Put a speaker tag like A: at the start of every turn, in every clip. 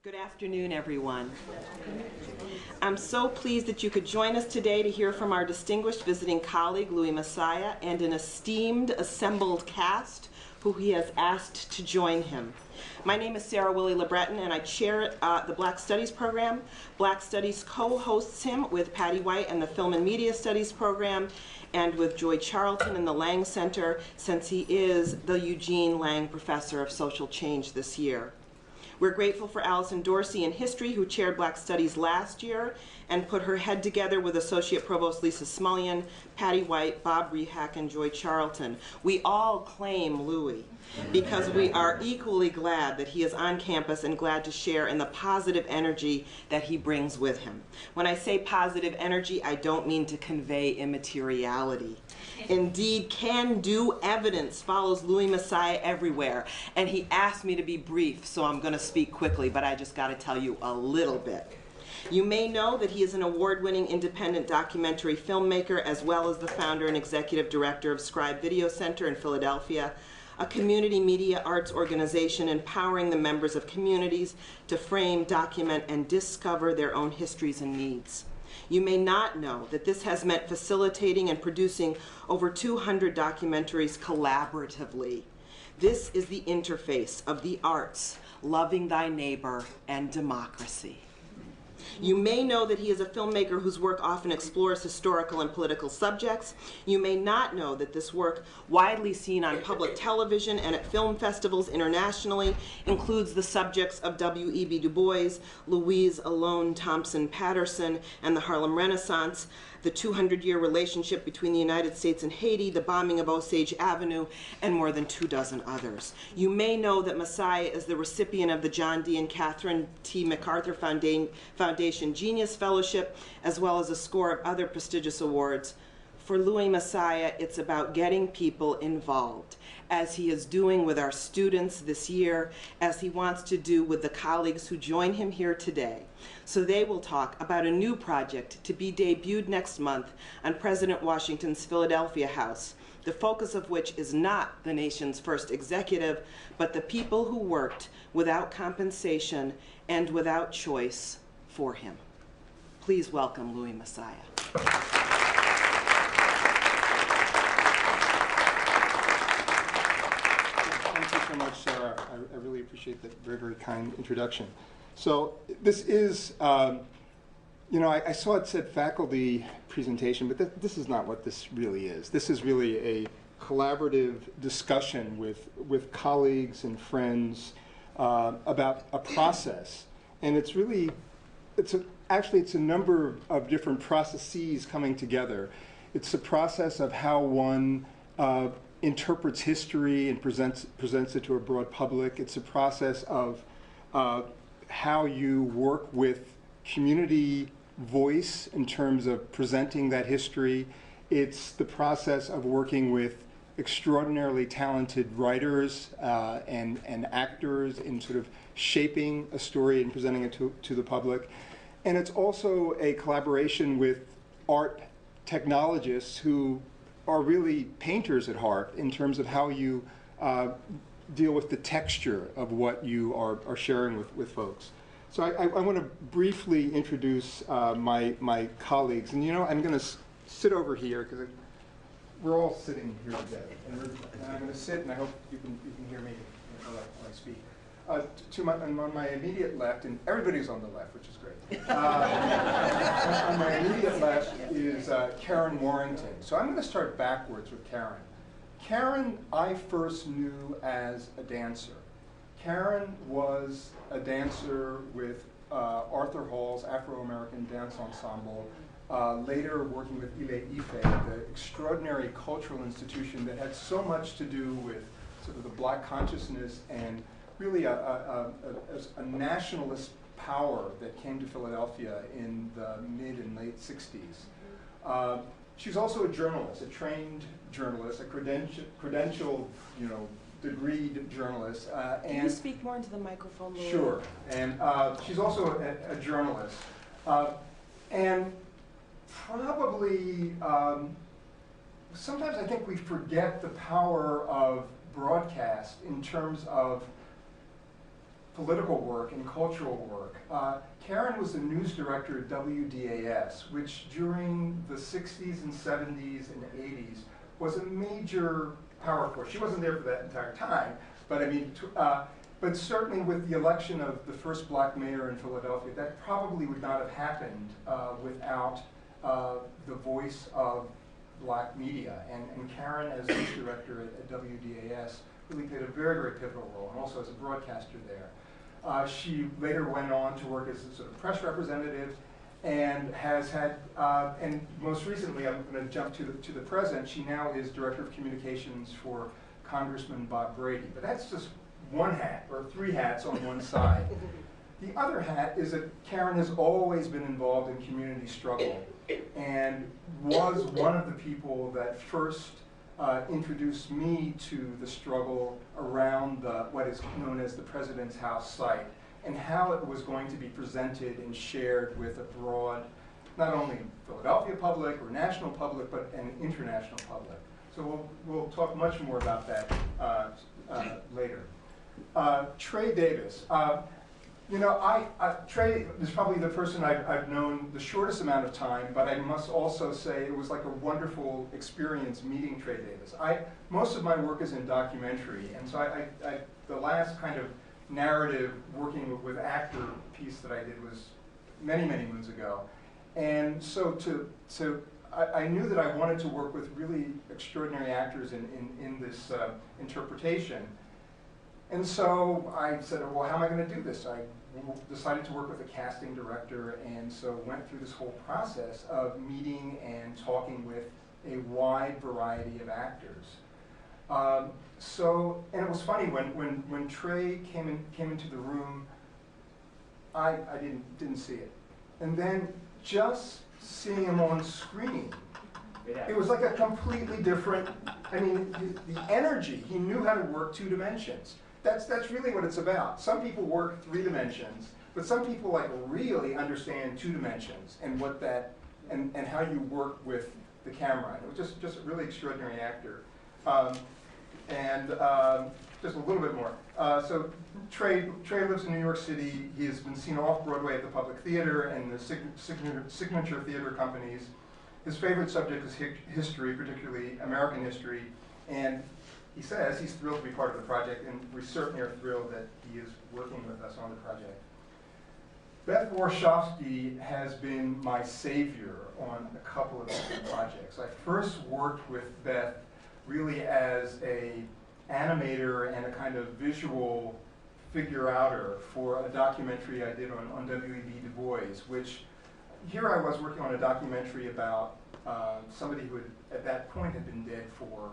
A: Good afternoon, everyone. I'm so pleased that you could join us today to hear from our distinguished visiting colleague, Louis Massiah, and an esteemed assembled cast who he has asked to join him. My name is Sarah Willie LeBreton, and I chair the Black Studies program. Black Studies co-hosts him with Patty White and the Film and Media Studies program, and with Joy Charlton in the Lang Center, since he is the Eugene Lang Professor of Social Change this year. We're grateful for Allison Dorsey in History, who chaired Black Studies last year and put her head together with Associate Provost Lisa Smullian, Patty White, Bob Rehak, and Joy Charlton. We all claim Louis because we are equally glad that he is on campus and glad to share in the positive energy that he brings with him. When I say positive energy, I don't mean to convey immateriality. Indeed, can-do evidence follows Louis Massiah everywhere, and he asked me to be brief, so I'm going to speak quickly, but I just got to tell you a little bit. You may know that he is an award-winning independent documentary filmmaker, as well as the founder and executive director of Scribe Video Center in Philadelphia, a community media arts organization empowering the members of communities to frame, document, and discover their own histories and needs. You may not know that this has meant facilitating and producing over 200 documentaries collaboratively. This is the interface of the arts, loving thy neighbor, and democracy. You may know that he is a filmmaker whose work often explores historical and political subjects. You may not know that this work, widely seen on public television and at film festivals internationally, includes the subjects of W.E.B. Du Bois, Louise Alone Thompson Patterson, and the Harlem Renaissance, the 200-year relationship between the United States and Haiti, the bombing of Osage Avenue, and more than 24 others. You may know that Massiah is the recipient of the John D. and Catherine T. MacArthur Foundation Genius Fellowship, as well as a score of other prestigious awards. For Louis Massiah, it's about getting people involved, as he is doing with our students this year, as he wants to do with the colleagues who join him here today. So they will talk about a new project to be debuted next month on President Washington's Philadelphia House, the focus of which is not the nation's first executive, but the people who worked without compensation and without choice for him. Please welcome Louis Massiah.
B: Thank you so much, Sarah. I really appreciate that very, very kind introduction. So this is, I saw it said faculty presentation, but this is not what this really is. This is really a collaborative discussion with colleagues and friends about a process. And it's really, actually it's a number of different processes coming together. It's a process of how one interprets history and presents it to a broad public. It's a process of how you work with community voice in terms of presenting that history. It's the process of working with extraordinarily talented writers and actors in sort of shaping a story and presenting it to the public. And it's also a collaboration with art technologists who are really painters at heart in terms of how you deal with the texture of what you are sharing with folks. So I want to briefly introduce my colleagues. And I'm going to sit over here because we're all sitting here today. And I'm going to sit, and I hope you can hear me when I speak. On my immediate left, and everybody's on the left, which is great. On my immediate left is Karen Warrington. So I'm going to start backwards with Karen. Karen, I first knew as a dancer. Karen was a dancer with Arthur Hall's Afro-American Dance Ensemble, later working with Ile Ife, the extraordinary cultural institution that had so much to do with sort of the Black consciousness and really a nationalist power that came to Philadelphia in the mid and late 60s. She's also a journalist, a trained journalist, a credentialed, degreed journalist.
A: Can you speak more into the microphone, Lorene?
B: Sure. And she's also a journalist. And probably, sometimes I think we forget the power of broadcast in terms of political work and cultural work. Karen was the news director at WDAS, which during the 60s and 70s and 80s was a major power force. She wasn't there for that entire time, but I mean, but certainly with the election of the first black mayor in Philadelphia, that probably would not have happened without the voice of black media. And Karen, as news director at WDAS, really played a very, very pivotal role, and also as a broadcaster there. She later went on to work as a sort of press representative, and has had, and most recently, I'm going to jump to the present, she now is Director of Communications for Congressman Bob Brady. But that's just one hat, or three hats on one side. The other hat is that Karen has always been involved in community struggle, and was one of the people that first introduced me to the struggle around what is known as the President's House site, and how it was going to be presented and shared with a broad, not only Philadelphia public or national public, but an international public. So we'll talk much more about that later. Tre Davis. You know, Tre is probably the person I've known the shortest amount of time, but I must also say it was like a wonderful experience meeting Tre Davis. Most of my work is in documentary, and so the last kind of narrative working with actor piece that I did was many, many moons ago. And so I knew that I wanted to work with really extraordinary actors in this interpretation. And so I said, well, how am I going to do this? I decided to work with a casting director, and so went through this whole process of meeting and talking with a wide variety of actors. And it was funny, when Tre came into the room, I didn't see it. And then just seeing him on screen, it was like a completely different, I mean, the energy, he knew how to work 2 dimensions. That's really what it's about. Some people work 3 dimensions, but some people like really understand 2 dimensions and what that, and how you work with the camera. And it was just a really extraordinary actor. Just a little bit more. So Tre lives in New York City. He has been seen off Broadway at the Public Theater and the signature theater companies. His favorite subject is history, particularly American history, and he says he's thrilled to be part of the project, and we certainly are thrilled that he is working with us on the project. Beth Warshafsky has been my savior on a couple of different projects. I first worked with Beth really as an animator and a kind of visual figure-outer for a documentary I did on W.E.B. Du Bois, which here I was working on a documentary about somebody who had, at that point, had been dead for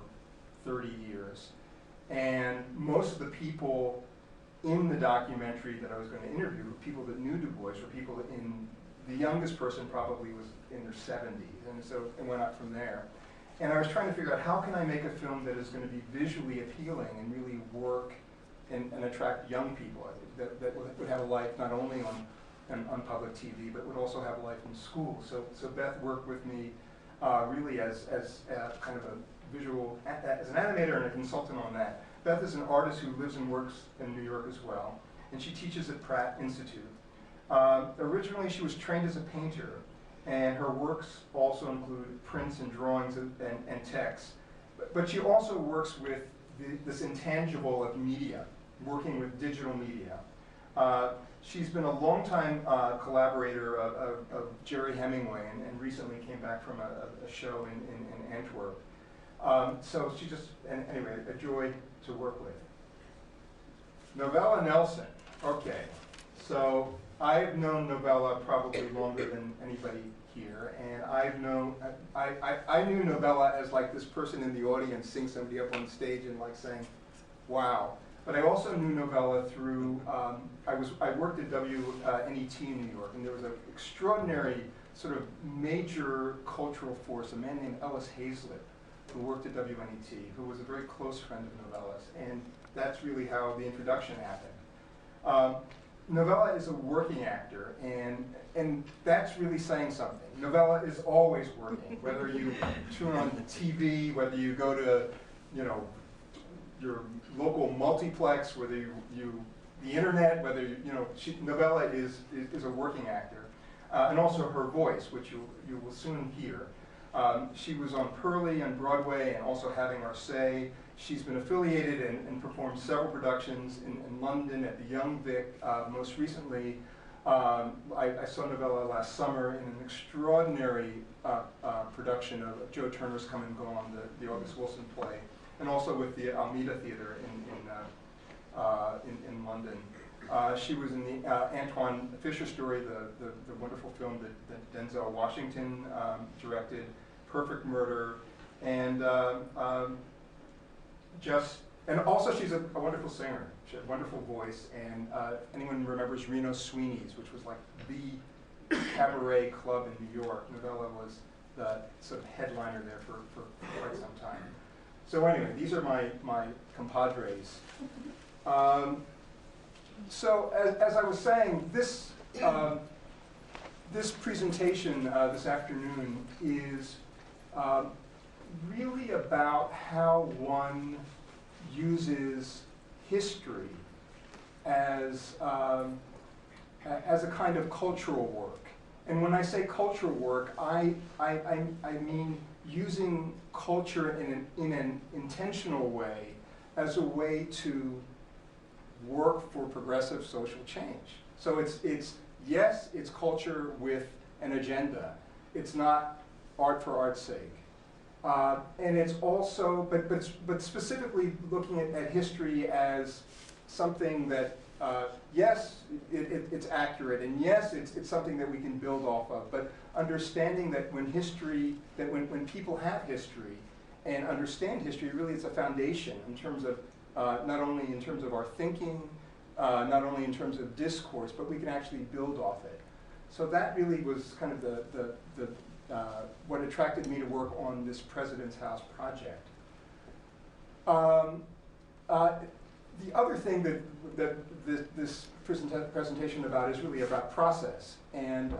B: 30 years. And most of the people in the documentary that I was going to interview were people that knew Du Bois, or people that the youngest person probably was in their 70s, and so it went up from there. And I was trying to figure out, how can I make a film that is going to be visually appealing and really work and attract young people, that would have a life not only on public TV, but would also have a life in school. So Beth worked with me really as kind of a visual, as an animator and a consultant on that. Beth is an artist who lives and works in New York as well, and she teaches at Pratt Institute. Originally, she was trained as a painter, and her works also include prints and drawings and text. But she also works with this intangible of media, working with digital media. She's been a longtime collaborator of Jerry Hemingway, and recently came back from a show in Antwerp. So she just, anyway, a joy to work with. Novella Nelson. Okay, so I've known Novella probably longer than anybody here, and I knew Novella as like this person in the audience seeing somebody up on stage and like saying, wow. But I also knew Novella through, I worked at WNET in New York, and there was an extraordinary sort of major cultural force, a man named Ellis Hazlitt, who worked at WNET, who was a very close friend of Novella's, and that's really how the introduction happened. Novella is a working actor, and that's really saying something. Novella is always working, whether you tune on TV, whether you go to, you know, your local multiplex, whether you the internet, whether, Novella is a working actor, and also her voice, which you will soon hear. She was on Pearly on Broadway and also Having Our Say. She's been affiliated and performed several productions in London at the Young Vic. Most recently, I saw Novella last summer in an extraordinary production of Joe Turner's Come and Gone, the August Wilson play, and also with the Almeida Theater in London. She was in the Antoine Fisher story, the wonderful film that Denzel Washington directed, Perfect Murder, and also she's a wonderful singer. She had a wonderful voice, and anyone remembers Reno Sweeney's, which was like the cabaret club in New York. Novella was the sort of headliner there for quite some time. So anyway, these are my compadres. So as I was saying, this presentation this afternoon is really about how one uses history as a kind of cultural work. And when I say cultural work, I mean using culture in an intentional way as a way to work for progressive social change. So yes, it's culture with an agenda. It's not art for art's sake. And it's also, but specifically looking at history as something that, yes, it's accurate, and yes, it's something that we can build off of, but understanding that when people have history and understand history, really it's a foundation in terms of, not only in terms of our thinking, not only in terms of discourse, but we can actually build off it. So that really was kind of what attracted me to work on this President's House project. The other thing that this presentation about is really about process. And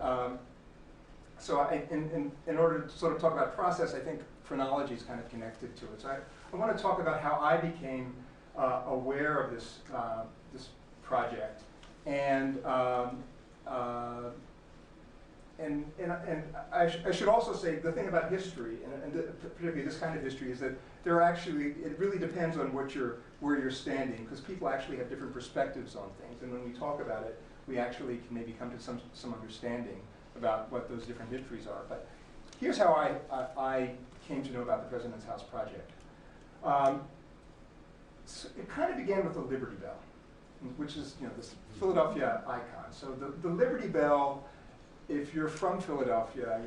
B: so in order to sort of talk about process, I think chronology is kind of connected to it. So I want to talk about how I became aware of this project, and I should also say the thing about history, and particularly this kind of history, is that it really depends on where you're standing, because people actually have different perspectives on things, and when we talk about it, we actually can maybe come to some understanding about what those different histories are. But here's how I came to know about the President's House project. So it kind of began with the Liberty Bell, which is this Philadelphia icon. So the Liberty Bell, if you're from Philadelphia,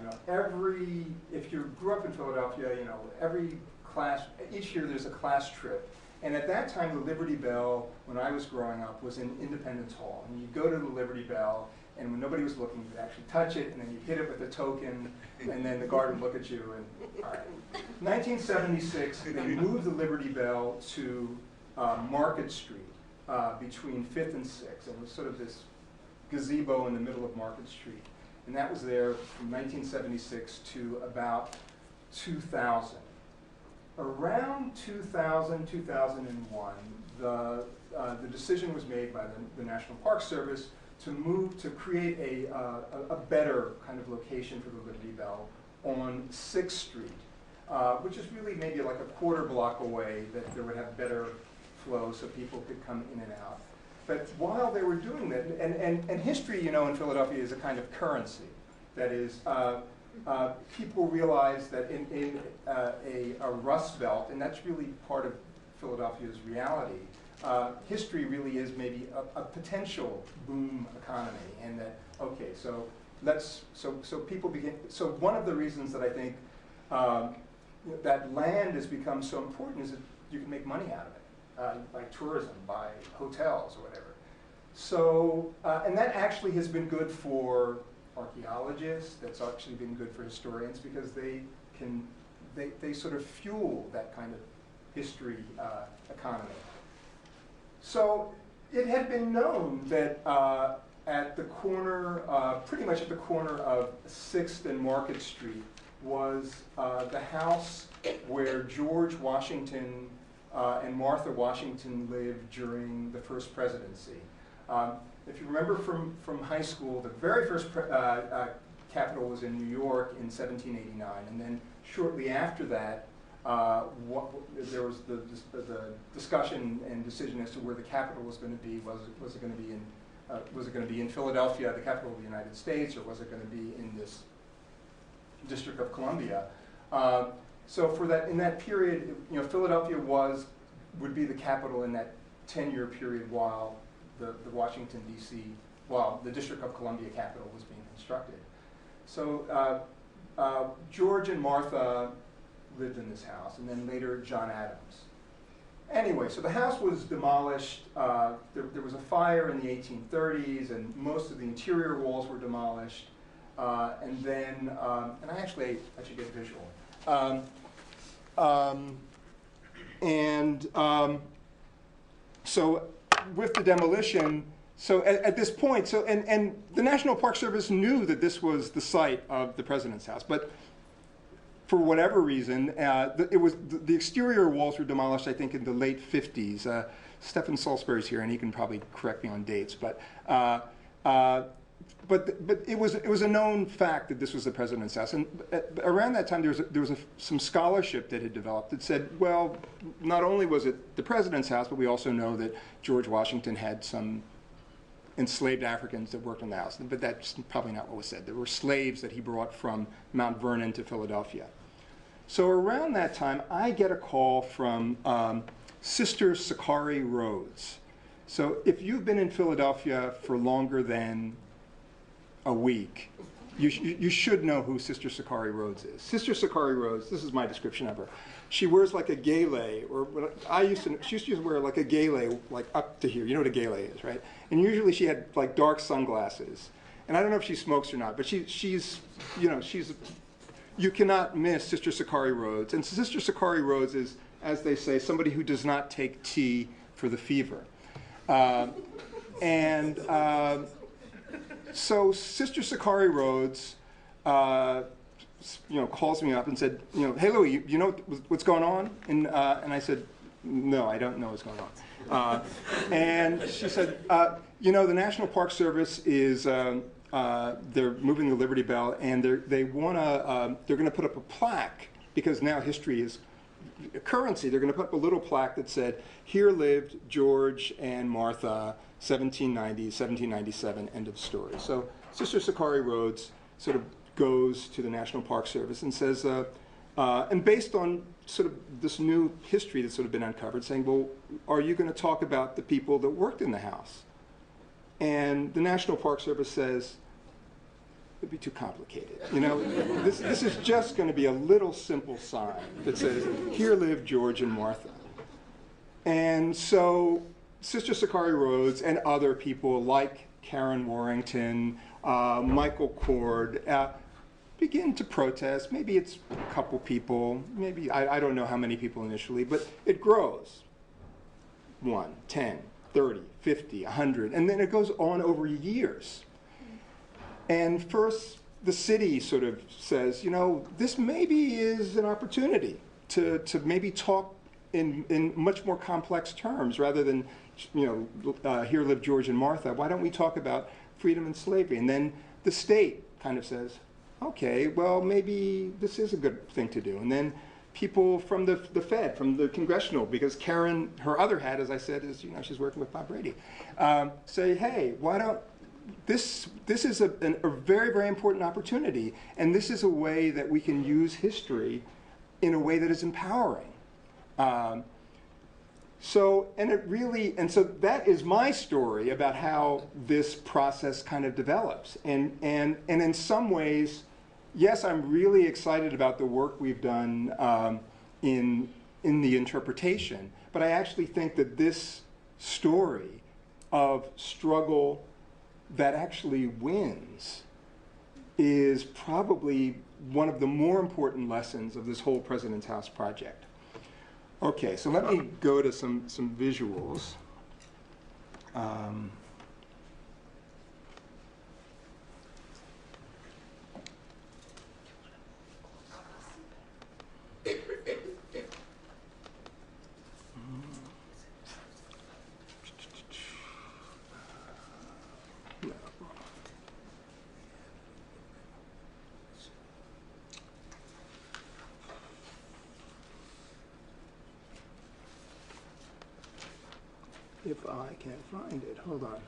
B: if you grew up in Philadelphia, every class, each year there's a class trip. And at that time, the Liberty Bell, when I was growing up, was in Independence Hall. And you'd go to the Liberty Bell, and when nobody was looking, you'd actually touch it, and then you'd hit it with a token, and then the guard would look at you, and all right. 1976, they moved the Liberty Bell to Market Street, between 5th and 6th. It was sort of this gazebo in the middle of Market Street. And that was there from 1976 to about 2000. Around 2000, 2001, the decision was made by the National Park Service to create a better kind of location for the Liberty Bell on 6th Street, which is really maybe like a quarter block away, that there would have better flow so people could come in and out. But while they were doing that, and history, in Philadelphia is a kind of currency. That is, people realize that in a Rust Belt, and that's really part of Philadelphia's reality, history really is maybe a potential boom economy, and that, okay, so people begin, so one of the reasons that I think that land has become so important is that you can make money out of it, by tourism, by hotels, or whatever. So, and that actually has been good for archaeologists, that's actually been good for historians, because they sort of fuel that kind of history economy. So it had been known that at the corner, pretty much at the corner of 6th and Market Street, was the house where George Washington and Martha Washington lived during the first presidency. If you remember from high school, the very first Capitol was in New York in 1789, and then shortly after that, there was the discussion and decision as to where the capital was going to be. Was it going to be in Philadelphia, the capital of the United States, or was it going to be in this District of Columbia? So for that, in that period, Philadelphia would be the capital in that 10-year period while the Washington D.C. while the District of Columbia capital was being constructed. So George and Martha lived in this house, and then later John Adams. Anyway, so the house was demolished. There was a fire in the 1830s, and most of the interior walls were demolished. And then, and I should get visual. So with the demolition, so at this point, and the National Park Service knew that this was the site of the president's house, but for whatever reason, the exterior walls were demolished, I think, in the late 50s. Stephen Salisbury's here, and he can probably correct me on dates, but it was a known fact that this was the president's house. And around that time, there was some scholarship that had developed that said, well, not only was it the president's house, but we also know that George Washington had some enslaved Africans that worked in the house. But that's probably not what was said. There were slaves that he brought from Mount Vernon to Philadelphia. So around that time, I get a call from Sister Sakari Rhodes. So if you've been in Philadelphia for longer than a week, you should know who Sister Sakari Rhodes is. Sister Sakari Rhodes, this is my description of her. She wears like a gele, she used to wear like a gele, like up to here. You know what a gele is, right? And usually she had like dark sunglasses. And I don't know if she smokes or not, but you cannot miss Sister Sakari Rhodes. And Sister Sakari Rhodes is, as they say, somebody who does not take tea for the fever. So Sister Sakari Rhodes, calls me up and said, hey Louis, you know what's going on? And I said, no, I don't know what's going on. And she said, the National Park Service is they're moving the Liberty Bell, and they're going to put up a plaque, because now history is a currency. They're going to put up a little plaque that said, "Here lived George and Martha, 1790, 1797, end of story." So Sister Sakari Rhodes sort of goes to the National Park Service and says, and based on sort of this new history that's sort of been uncovered, saying, well, are you going to talk about the people that worked in the house? And the National Park Service says, it'd be too complicated. This is just going to be a little simple sign that says, "Here lived George and Martha." And so Sister Sakari Rhodes and other people like Karen Warrington, Michael Cord, begin to protest. Maybe it's a couple people, maybe, I don't know how many people initially, but it grows. 1, 10, 30, 50, 100, and then it goes on over years. And first, the city sort of says, this maybe is an opportunity to maybe talk in much more complex terms rather than, here live George and Martha. Why don't we talk about freedom and slavery? And then the state kind of says, okay, well, maybe this is a good thing to do. And then people from the Fed, from the congressional, because Karen, her other hat, as I said, is, she's working with Bob Brady, say, hey, why don't, this is a very, very important opportunity, and this is a way that we can use history in a way that is empowering. So that is my story about how this process kind of develops. And in some ways, yes, I'm really excited about the work we've done in the interpretation, but I actually think that this story of struggle that actually wins is probably one of the more important lessons of this whole President's House project. Okay, so let me go to some visuals. if I can find it. Hold on.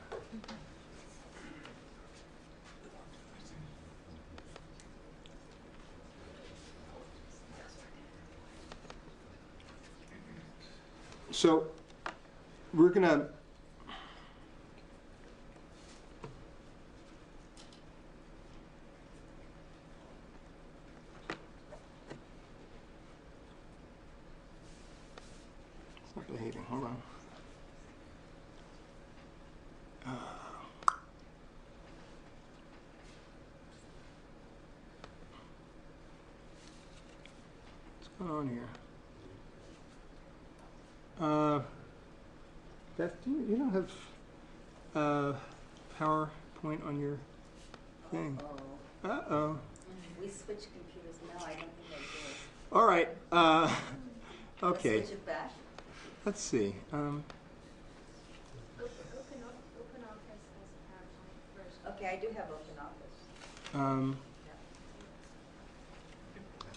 B: So we're going to it's not behaving. Hold on. What's going on here? Beth, you don't have PowerPoint on your thing. Uh-oh.
C: We switch computers. No, I don't think they do.
B: All right. Okay.
C: Switch it back.
B: Let's see.
D: Open Office has PowerPoint first.
C: Okay, I do have Open Office.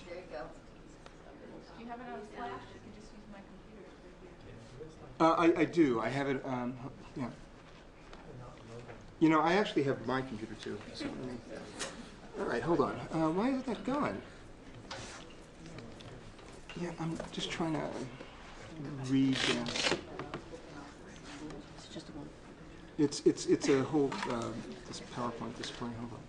C: There you go.
D: Do you have it on Flash? You can just use my computer right here.
B: I do. I have it. Yeah. You know, I actually have my computer too. So all right, hold on. Why isn't that going? Yeah, I'm just trying to read. It's a whole this PowerPoint display. Hold on.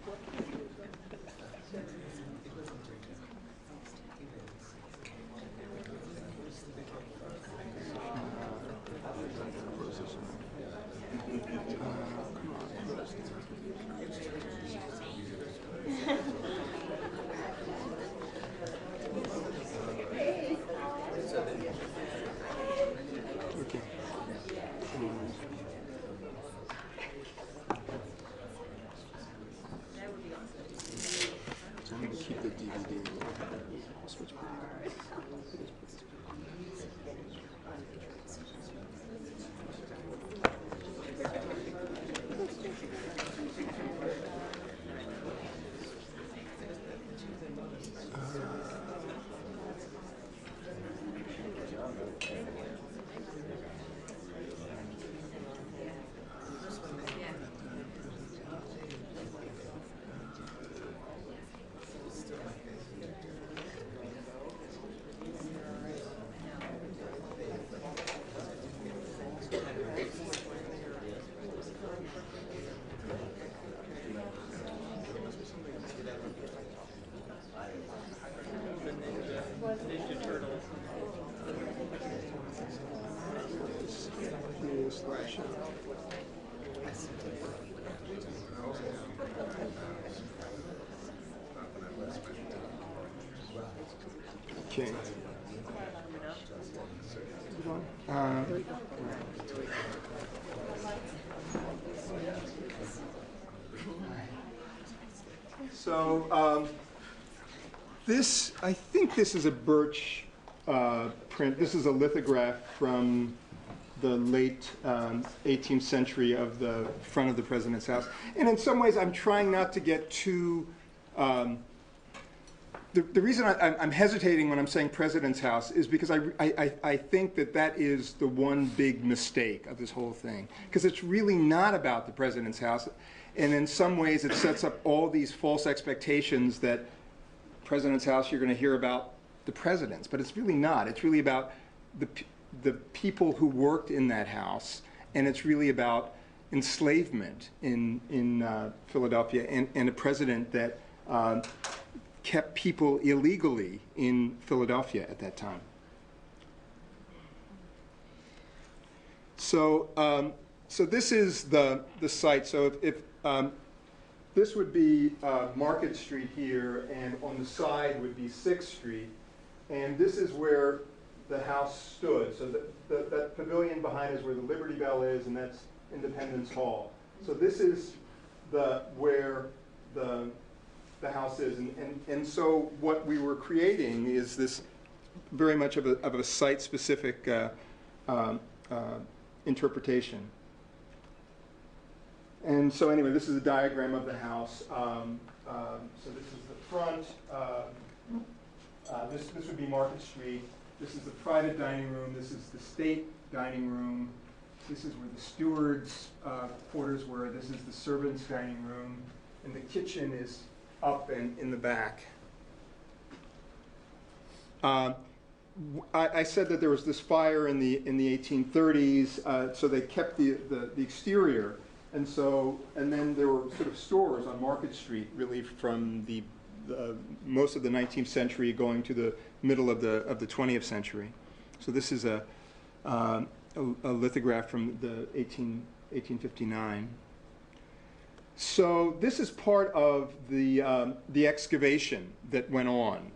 B: Okay. So this, I think this is a birch print. This is a lithograph from the late 18th century of the front of the president's house. And in some ways, I'm trying not to get too the reason I'm hesitating when I'm saying President's House is because I think that is the one big mistake of this whole thing. Because it's really not about the President's House. And in some ways, it sets up all these false expectations that President's House, you're going to hear about the presidents. But it's really not. It's really about the people who worked in that house. And it's really about enslavement in Philadelphia and a president that kept people illegally in Philadelphia at that time. So, so this is the site. So if this would be Market Street here, and on the side would be 6th Street, and this is where the house stood. So that pavilion behind is where the Liberty Bell is, and that's Independence Hall. So this is where the house is, and so what we were creating is this very much of a site-specific interpretation. And so anyway, this is a diagram of the house. So this is the front. This would be Market Street. This is the private dining room. This is the state dining room. This is where the steward's quarters were. This is the servants' dining room. And the kitchen is up and in the back. I said that there was this fire in the 1830s, so they kept the exterior. And then there were sort of stores on Market Street, really from the most of the 19th century going to the middle of the 20th century. So this is a lithograph from the 1859. So this is part of the excavation that went on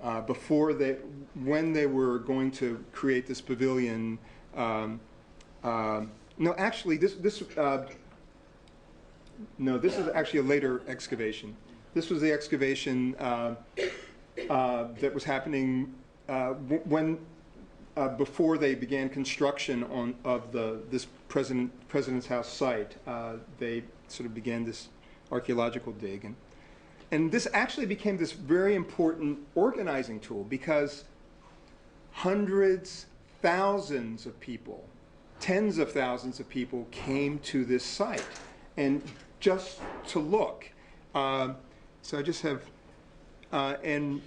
B: when they were going to create this pavilion. No, actually, this is actually a later excavation. This was the excavation that was happening before they began construction of this President's House site. They sort of began this archaeological dig, and this actually became this very important organizing tool because hundreds, thousands of people, tens of thousands of people came to this site and just to look. So I just have and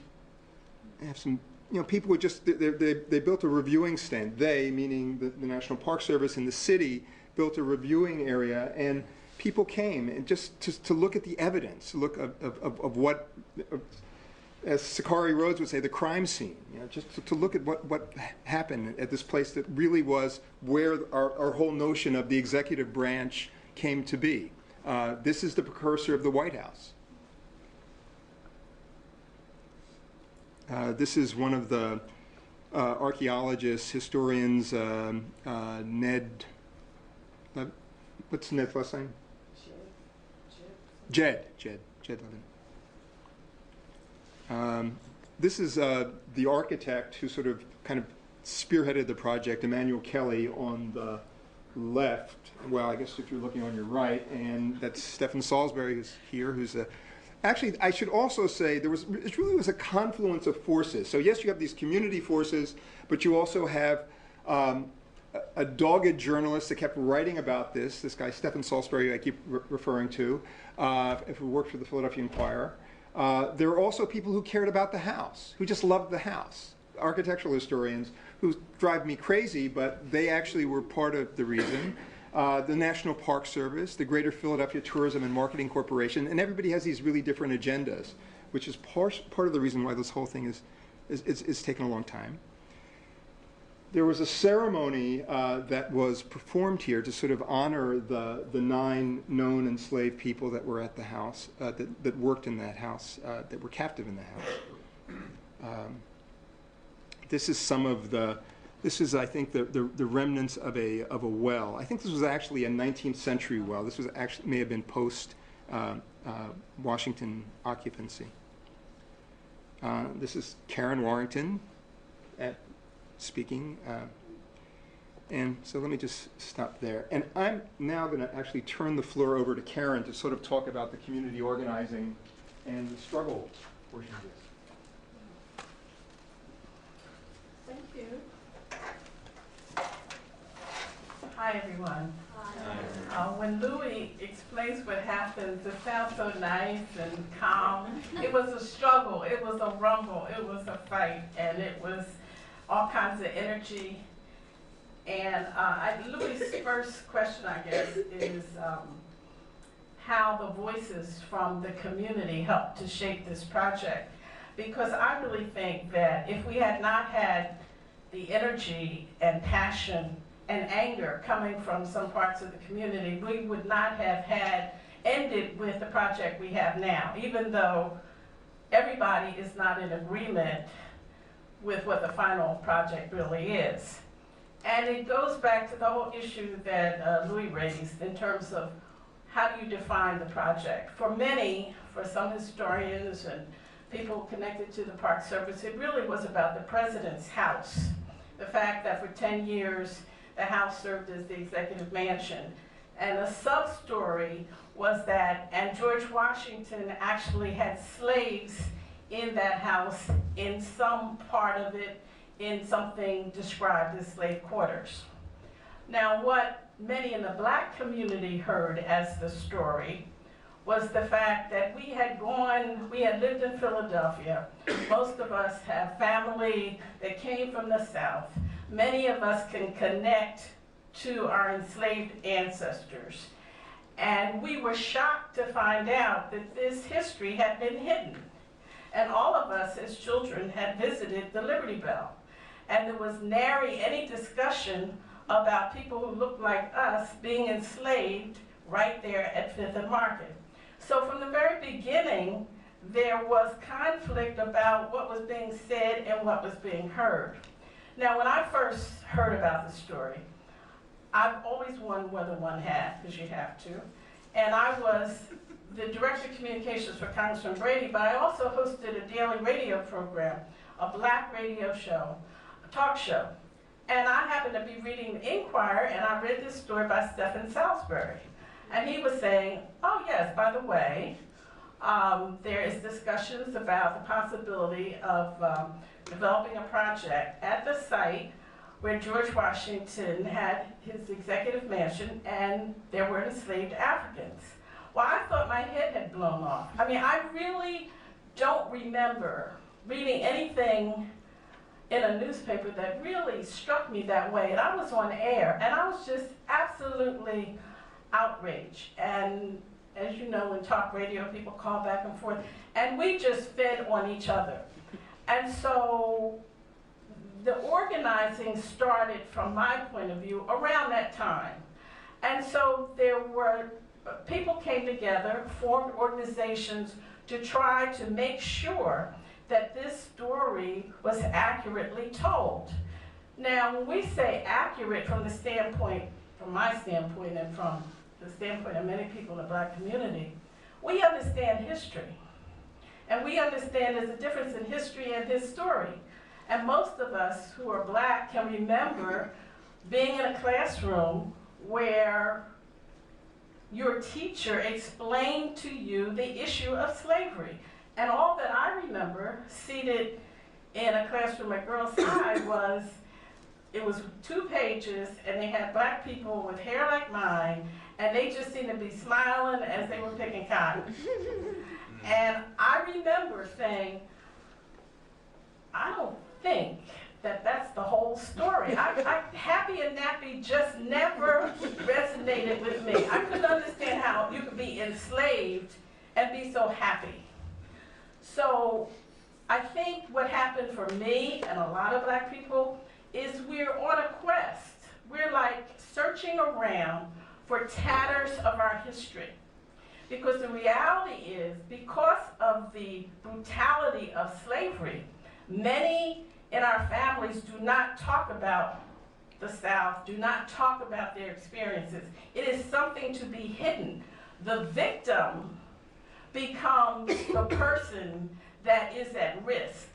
B: I have some people would just they built a reviewing stand. They, meaning the National Park Service and the city, built a reviewing area, and people came and just to look at the evidence, look of what, as Sakari Rhodes would say, the crime scene. Just to look at what happened at this place that really was where our whole notion of the executive branch came to be. This is the precursor of the White House. This is one of the archaeologists, historians, Ned. What's Ned's last name? Jed Levin. This is the architect who sort of kind of spearheaded the project, Emmanuel Kelly, on the left. Well, I guess if you're looking on your right, and that's Stephen Salisbury, who's here, who's a... Actually, I should also say it really was a confluence of forces. So yes, you have these community forces, but you also have a dogged journalist that kept writing about this guy, Stephen Salisbury, I keep referring to, who worked for the Philadelphia Inquirer. There were also people who cared about the house, who just loved the house, architectural historians who drive me crazy, but they actually were part of the reason. The National Park Service, the Greater Philadelphia Tourism and Marketing Corporation, and everybody has these really different agendas, which is part of the reason why this whole thing is taking a long time. There was a ceremony that was performed here to sort of honor the 9 known enslaved people that were at the house, that worked in that house, that were captive in the house. This is some of the... This is, I think, the remnants of a well. I think this was actually a 19th century well. This was actually may have been post Washington occupancy. This is Karen Warrington speaking. And so let me just stop there. And I'm now going to actually turn the floor over to Karen to sort of talk about the community organizing and the struggle portion of this.
D: Thank you. Hi, everyone. Hi. When Louis explains what happens, it sounds so nice and calm. It was a struggle. It was a rumble. It was a fight. And it was all kinds of energy. And Louis' first question, I guess, is how the voices from the community helped to shape this project. Because I really think that if we had not had the energy and passion and anger coming from some parts of the community, we would not have ended with the project we have now, even though everybody is not in agreement with what the final project really is. And it goes back to the whole issue that Louis raised in terms of how do you define the project. For many, for some historians and people connected to the Park Service, it really was about the president's house. The fact that for 10 years, the house served as the executive mansion. And the sub-story was that, and George Washington actually had slaves in that house, in some part of it, in something described as slave quarters. Now, what many in the Black community heard as the story was the fact that we had lived in Philadelphia. Most of us have family that came from the South. Many of us can connect to our enslaved ancestors. And we were shocked to find out that this history had been hidden. And all of us as children had visited the Liberty Bell. And there was nary any discussion about people who looked like us being enslaved right there at Fifth and Market. So from the very beginning, there was conflict about what was being said and what was being heard. Now, when I first heard about the story, I've always worn more than one hat, because you have to. And I was the Director of Communications for Congressman Brady, but I also hosted a daily radio program, a Black radio show, a talk show. And I happened to be reading the Inquirer, and I read this story by Stephen Salisbury. And he was saying, oh yes, by the way, there is discussions about the possibility of developing a project at the site where George Washington had his executive mansion and there were enslaved Africans. Well, I thought my head had blown off. I mean, I really don't remember reading anything in a newspaper that really struck me that way. And I was on air, and I was just absolutely outraged. And as you know, in talk radio, people call back and forth, and we just fed on each other. And so the organizing started, from my point of view, around that time. And so there were, people came together, formed organizations to try to make sure that this story was accurately told. Now, when we say accurate from the standpoint, from my standpoint and from the standpoint of many people in the Black community, we understand history. And we understand there's a difference in history and his story. And most of us who are Black can remember being in a classroom where your teacher explained to you the issue of slavery. And all that I remember seated in a classroom at Girls High was, it was 2 pages, and they had Black people with hair like mine, and they just seemed to be smiling as they were picking cotton. And I remember saying, I don't think that that's the whole story. Happy and nappy just never resonated with me. I couldn't understand how you could be enslaved and be so happy. So I think what happened for me and a lot of Black people is we're on a quest. We're like searching around for tatters of our history. Because the reality is, because of the brutality of slavery, many in our families do not talk about the South, do not talk about their experiences. It is something to be hidden. The victim becomes the person that is at risk.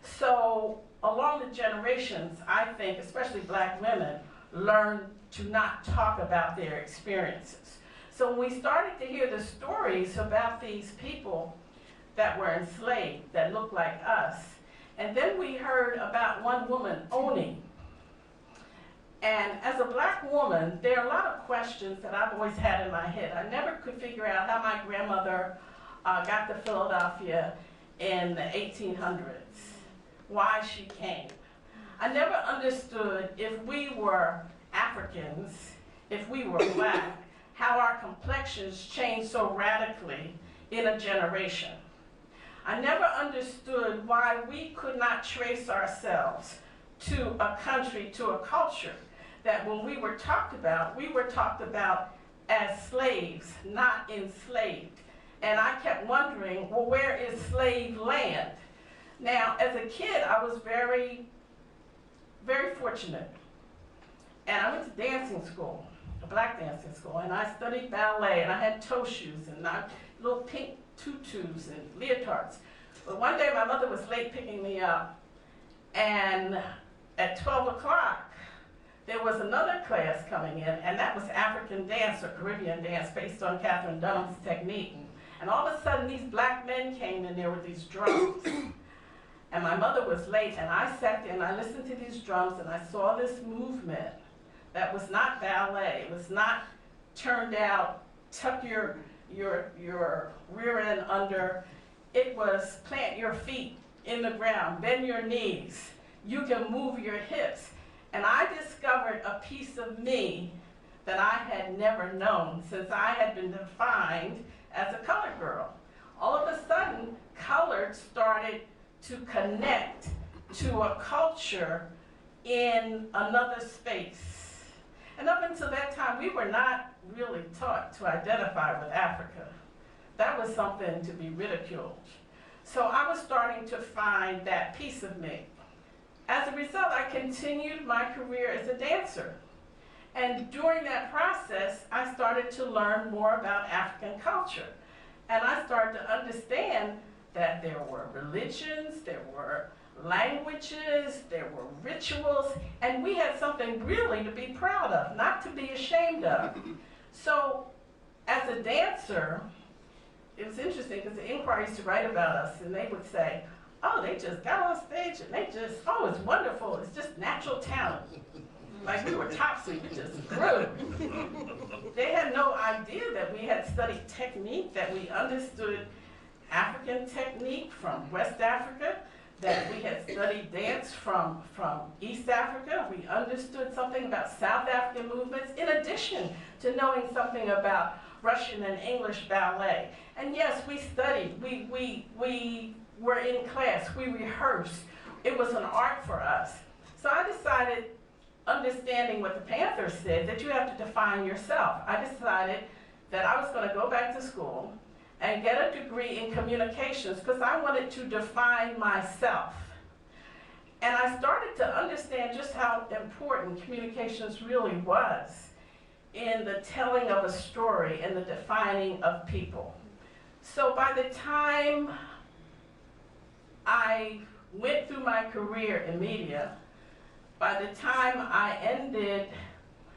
D: So along the generations, I think, especially Black women, learn to not talk about their experiences. So when we started to hear the stories about these people that were enslaved, that looked like us, and then we heard about one woman, Oni. And as a Black woman, there are a lot of questions that I've always had in my head. I never could figure out how my grandmother got to Philadelphia in the 1800s, why she came. I never understood, if we were Africans, if we were Black, how our complexions changed so radically in a generation. I never understood why we could not trace ourselves to a country, to a culture, that when we were talked about as slaves, not enslaved. And I kept wondering, well, where is slave land? Now, as a kid, I was very, very fortunate. And I went to dancing school, a Black dancing school, and I studied ballet, and I had toe shoes, and little pink tutus and leotards. But one day my mother was late picking me up, and at 12 o'clock, there was another class coming in, and that was African dance or Caribbean dance based on Catherine Dunham's technique. And all of a sudden, these Black men came in there with these drums. And my mother was late, and I sat there and I listened to these drums, and I saw this movement that was not ballet. It was not turned out, tuck your rear end under. It was plant your feet in the ground, bend your knees. You can move your hips. And I discovered a piece of me that I had never known since I had been defined as a colored girl. All of a sudden, colored started to connect to a culture in another space. And up until that time, we were not really taught to identify with Africa. That was something to be ridiculed. So I was starting to find that piece of me. As a result, I continued my career as a dancer. And during that process, I started to learn more about African culture. And I started to understand that there were religions, there were languages, there were rituals, and we had something really to be proud of, not to be ashamed of. So as a dancer, it was interesting because the Inquiry used to write about us, and they would say, oh, they just got on stage and they just, oh, it's wonderful, it's just natural talent. Like we were Topsy, we just grew. They had no idea that we had studied technique, that we understood African technique from West Africa, that we had studied dance from East Africa. We understood something about South African movements, in addition to knowing something about Russian and English ballet. And yes, we studied, we were in class, we rehearsed. It was an art for us. So I decided, understanding what the Panthers said, that you have to define yourself. I decided that I was going to go back to school and get a degree in communications because I wanted to define myself. And I started to understand just how important communications really was in the telling of a story and the defining of people. So by the time I went through my career in media, by the time I ended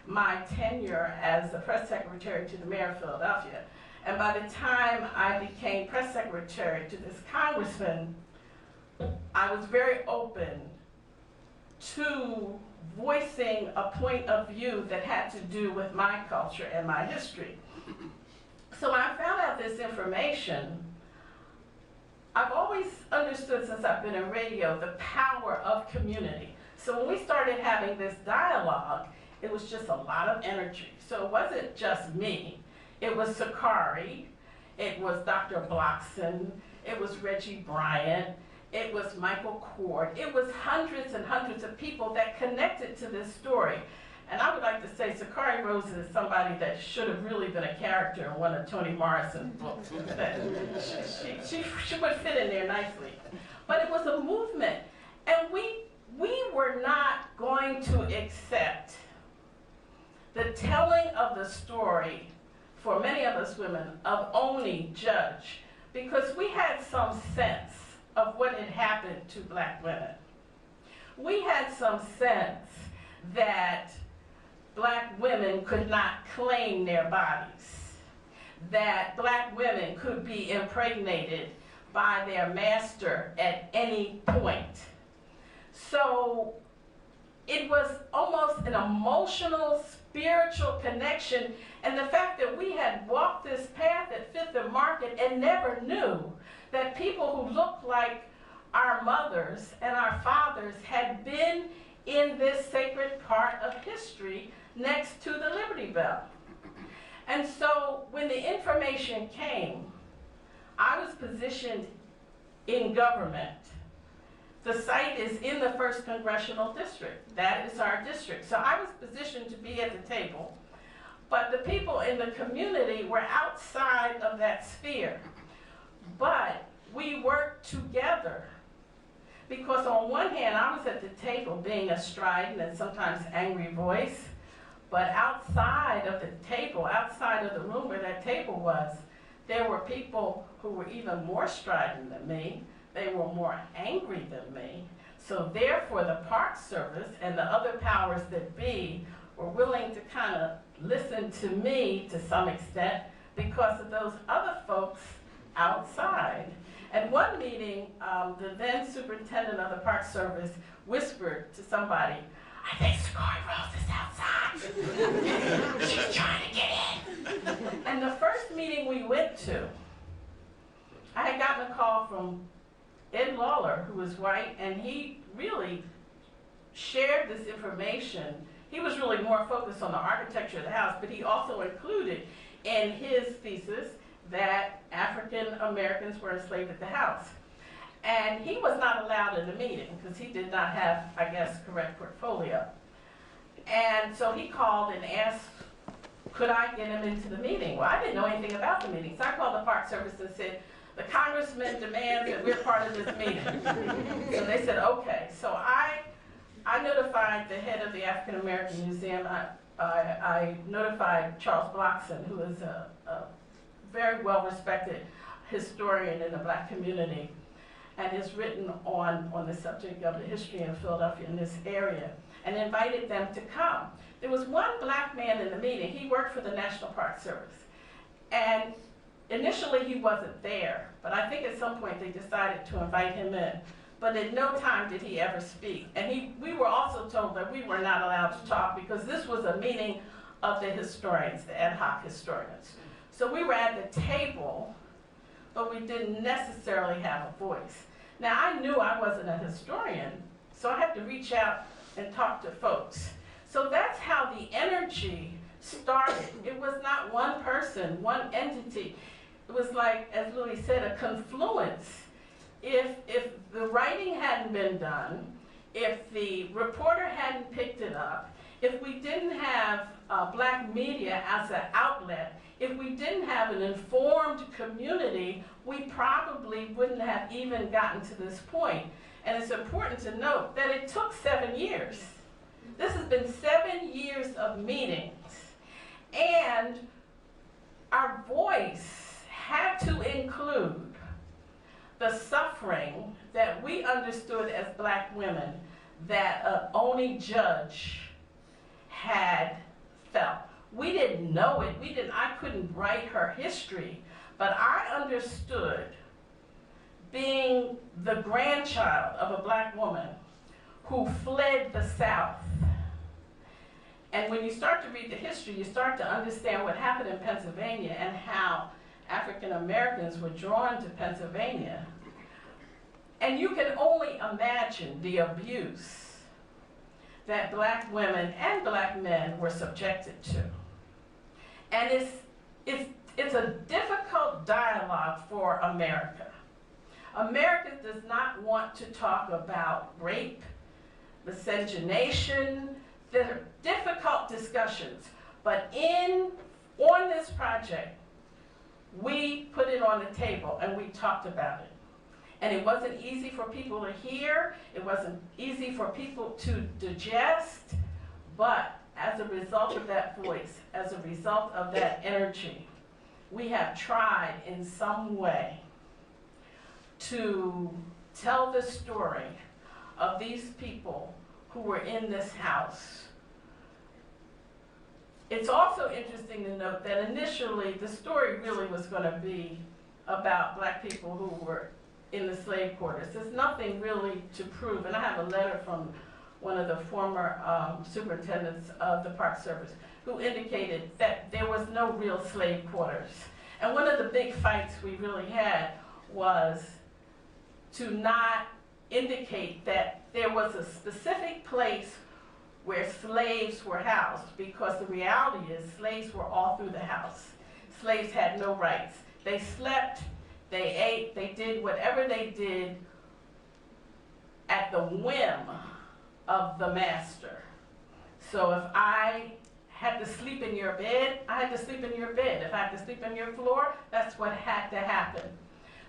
D: my tenure as the press secretary to the mayor of Philadelphia, and by the time I became press secretary to this congressman, I was very open to voicing a point of view that had to do with my culture and my history. So when I found out this information, I've always understood since I've been in radio the power of community. So when we started having this dialogue, it was just a lot of energy. So it wasn't just me. It was Sakari, it was Dr. Bloxson, it was Reggie Bryant, it was Michael Cord. It was hundreds and hundreds of people that connected to this story. And I would like to say Sakari Rose is somebody that should have really been a character in one of Toni Morrison's books. She would fit in there nicely. But it was a movement. And we were not going to accept the telling of the story, for many of us women, of only Judge, because we had some sense of what had happened to black women. We had some sense that black women could not claim their bodies, that black women could be impregnated by their master at any point. So it was almost an emotional, spiritual connection, and the fact that we had walked this path at Fifth and Market and never knew that people who looked like our mothers and our fathers had been in this sacred part of history next to the Liberty Bell. And so when the information came, I was positioned in government. The site is in the 1st Congressional District. That is our district. So I was positioned to be at the table, but the people in the community were outside of that sphere. But we worked together because on one hand, I was at the table being a strident and sometimes angry voice, but outside of the table, outside of the room where that table was, there were people who were even more strident than me. They were more angry than me. So therefore, the Park Service and the other powers that be were willing to kind of listen to me to some extent because of those other folks outside. At one meeting, the then superintendent of the Park Service whispered to somebody, I think Scribe Rose is outside. She's trying to get in. And the first meeting we went to, I had gotten a call from Ed Lawler, who was white, and he really shared this information. He was really more focused on the architecture of the house, but he also included in his thesis that African Americans were enslaved at the house. And he was not allowed in the meeting because he did not have, I guess, correct portfolio. And so he called and asked, could I get him into the meeting? Well, I didn't know anything about the meeting, so I called the Park Service and said, the congressman demands that we're part of this meeting. So they said, okay. So I notified the head of the African American Museum. I notified Charles Blockson, who is a very well-respected historian in the black community and has written on the subject of the history in Philadelphia in this area, and invited them to come. There was one black man in the meeting. He worked for the National Park Service. And initially he wasn't there, but I think at some point they decided to invite him in. But at no time did he ever speak. And we were also told that we were not allowed to talk because this was a meeting of the historians, the ad hoc historians. So we were at the table, but we didn't necessarily have a voice. Now I knew I wasn't a historian, so I had to reach out and talk to folks. So that's how the energy started. It was not one person, one entity. It was like, as Louis said, a confluence. If the writing hadn't been done, if the reporter hadn't picked it up, if we didn't have black media as an outlet, if we didn't have an informed community, we probably wouldn't have even gotten to this point. And it's important to note that it took 7 years. This has been 7 years of meetings. And our voice had to include the suffering that we understood as black women that an Oni judge had felt. We didn't know it. I couldn't write her history, but I understood being the grandchild of a black woman who fled the South. And when you start to read the history, you start to understand what happened in Pennsylvania and how African Americans were drawn to Pennsylvania. And you can only imagine the abuse that black women and black men were subjected to. And it's a difficult dialogue for America. America does not want to talk about rape, miscegenation. There are difficult discussions, but on this project, we put it on the table and we talked about it. And it wasn't easy for people to hear, it wasn't easy for people to digest, but as a result of that voice, as a result of that energy, we have tried in some way to tell the story of these people who were in this house. It's also interesting to note that initially the story really was going to be about black people who were in the slave quarters. There's nothing really to prove, and I have a letter from one of the former superintendents of the Park Service who indicated that there was no real slave quarters. And one of the big fights we really had was to not indicate that there was a specific place where slaves were housed, because the reality is slaves were all through the house. Slaves had no rights. They slept, they ate, they did whatever they did at the whim of the master. So if I had to sleep in your bed, I had to sleep in your bed. If I had to sleep on your floor, that's what had to happen.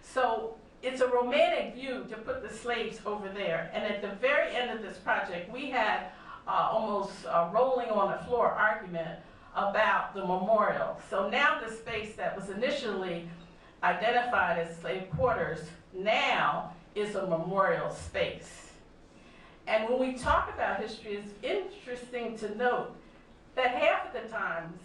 D: So it's a romantic view to put the slaves over there. And at the very end of this project, we had almost rolling on the floor argument about the memorial. So now the space that was initially identified as slave quarters now is a memorial space. And when we talk about history, it's interesting to note that half of the times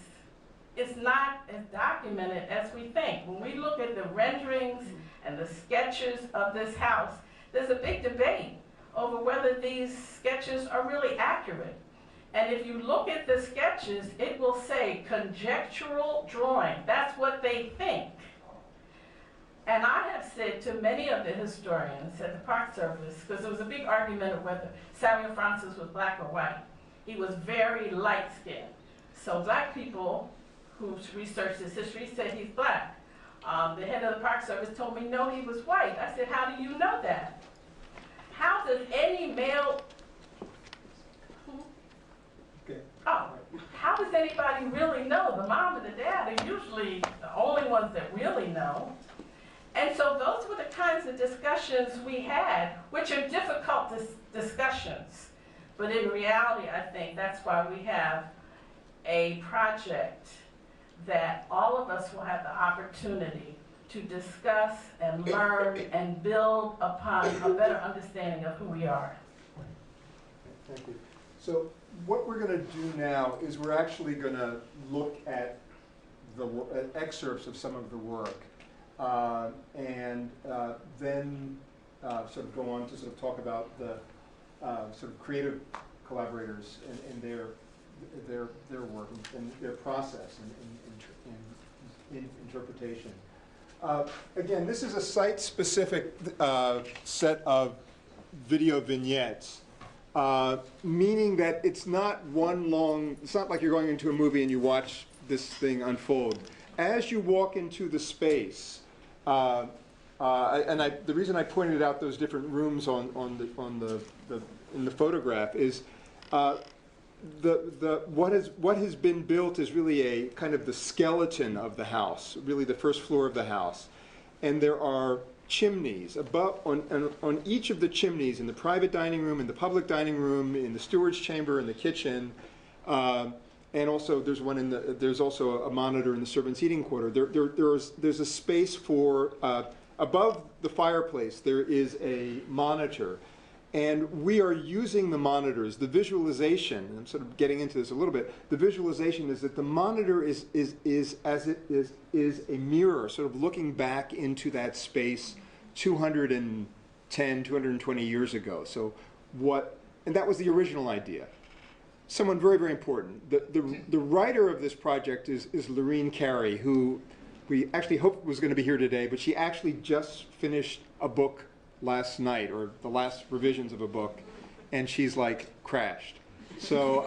D: it's not as documented as we think. When we look at the renderings and the sketches of this house, there's a big debate over whether these sketches are really accurate. And if you look at the sketches, it will say conjectural drawing. That's what they think. And I have said to many of the historians at the Park Service, because there was a big argument of whether Samuel Francis was black or white. He was very light-skinned. So black people who researched his history said he's black. The head of the Park Service told me, no, he was white. I said, how do you know that? How does any male...
B: Okay.
D: Oh, how does anybody really know? The mom and the dad are usually the only ones that really know. And so those were the kinds of discussions we had, which are difficult discussions. But in reality, I think that's why we have a project that all of us will have the opportunity to discuss and learn and build upon a better understanding of who we are.
B: Thank you. So what we're going to do now is we're actually going to look at the excerpts of some of the work. And then sort of go on to sort of talk about the sort of creative collaborators and their work and their process in interpretation. Again, this is a site-specific set of video vignettes, meaning that it's not one long, it's not like you're going into a movie and you watch this thing unfold. As you walk into the space, the reason I pointed out those different rooms in the photograph is what has been built is really a kind of the skeleton of the house, really the first floor of the house, and there are chimneys above on each of the chimneys in the private dining room, in the public dining room, in the steward's chamber, in the kitchen. And also, there's also a monitor in the servants' eating quarter. There's a space for above the fireplace. There is a monitor, and we are using the monitors. The visualization. I'm sort of getting into this a little bit. The visualization is that the monitor is a mirror, sort of looking back into that space 210, 220 years ago. So and that was the original idea. Someone very, very important. The writer of this project is Lorene Cary, who we actually hoped was going to be here today, but she actually just finished a book last night, or the last revisions of a book, and she's like crashed. So,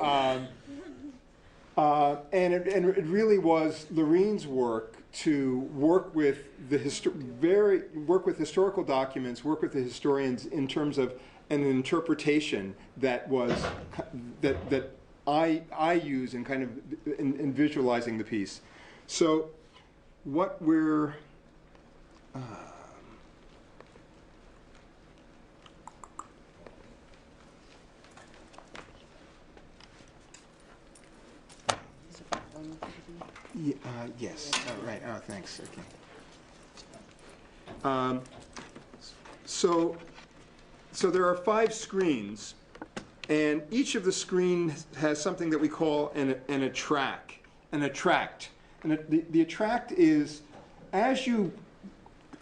B: and it really was Lorene's work to work with historical documents, work with the historians in terms of an interpretation that I use in kind of in visualizing the piece. So what we're yes. Right. Oh, thanks. Okay. So there are 5 screens, and each of the screens has something that we call an attract. And the attract is, as you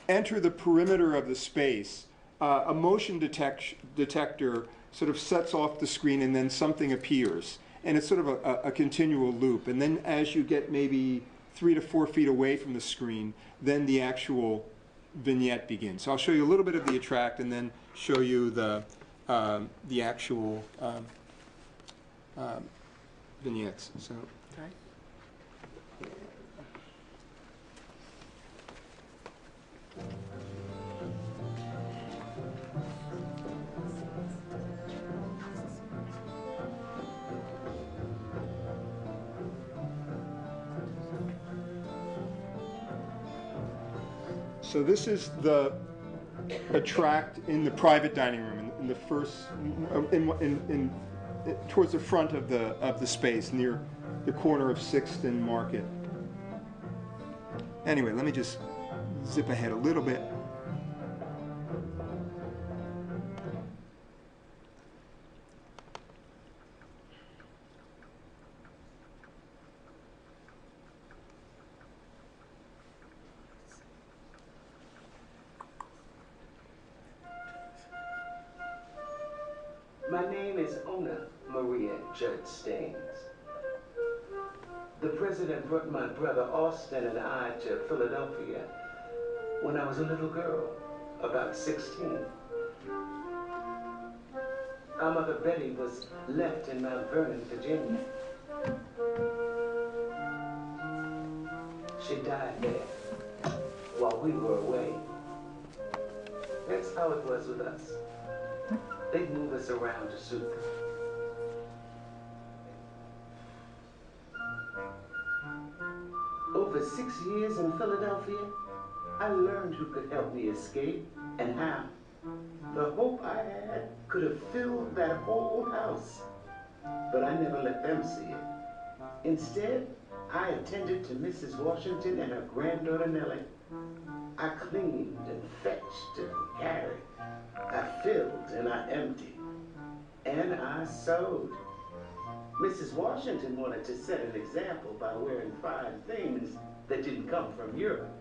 B: enter the perimeter of the space, a motion detector sort of sets off the screen, and then something appears. And it's sort of a continual loop. And then as you get maybe 3 to 4 feet away from the screen, then the actual vignette begins. So I'll show you a little bit of the attract, and then show you the actual vignettes. So. Okay. So this is the attract in the private dining room, in the first, towards the front of the space near the corner of 6th and Market. Anyway, let me just zip ahead a little bit.
E: My name is Ona Maria Judd Staines. The president brought my brother Austin and I to Philadelphia when I was a little girl, about 16. Our mother Betty was left in Mount Vernon, Virginia. She died there while we were away. That's how it was with us. They'd move us around to suit them. Over 6 years in Philadelphia, I learned who could help me escape and how. The hope I had could have filled that whole house, but I never let them see it. Instead, I attended to Mrs. Washington and her granddaughter Nellie. I cleaned and fetched and carried. I filled and I emptied. And I sewed. Mrs. Washington wanted to set an example by wearing fine things that didn't come from Europe.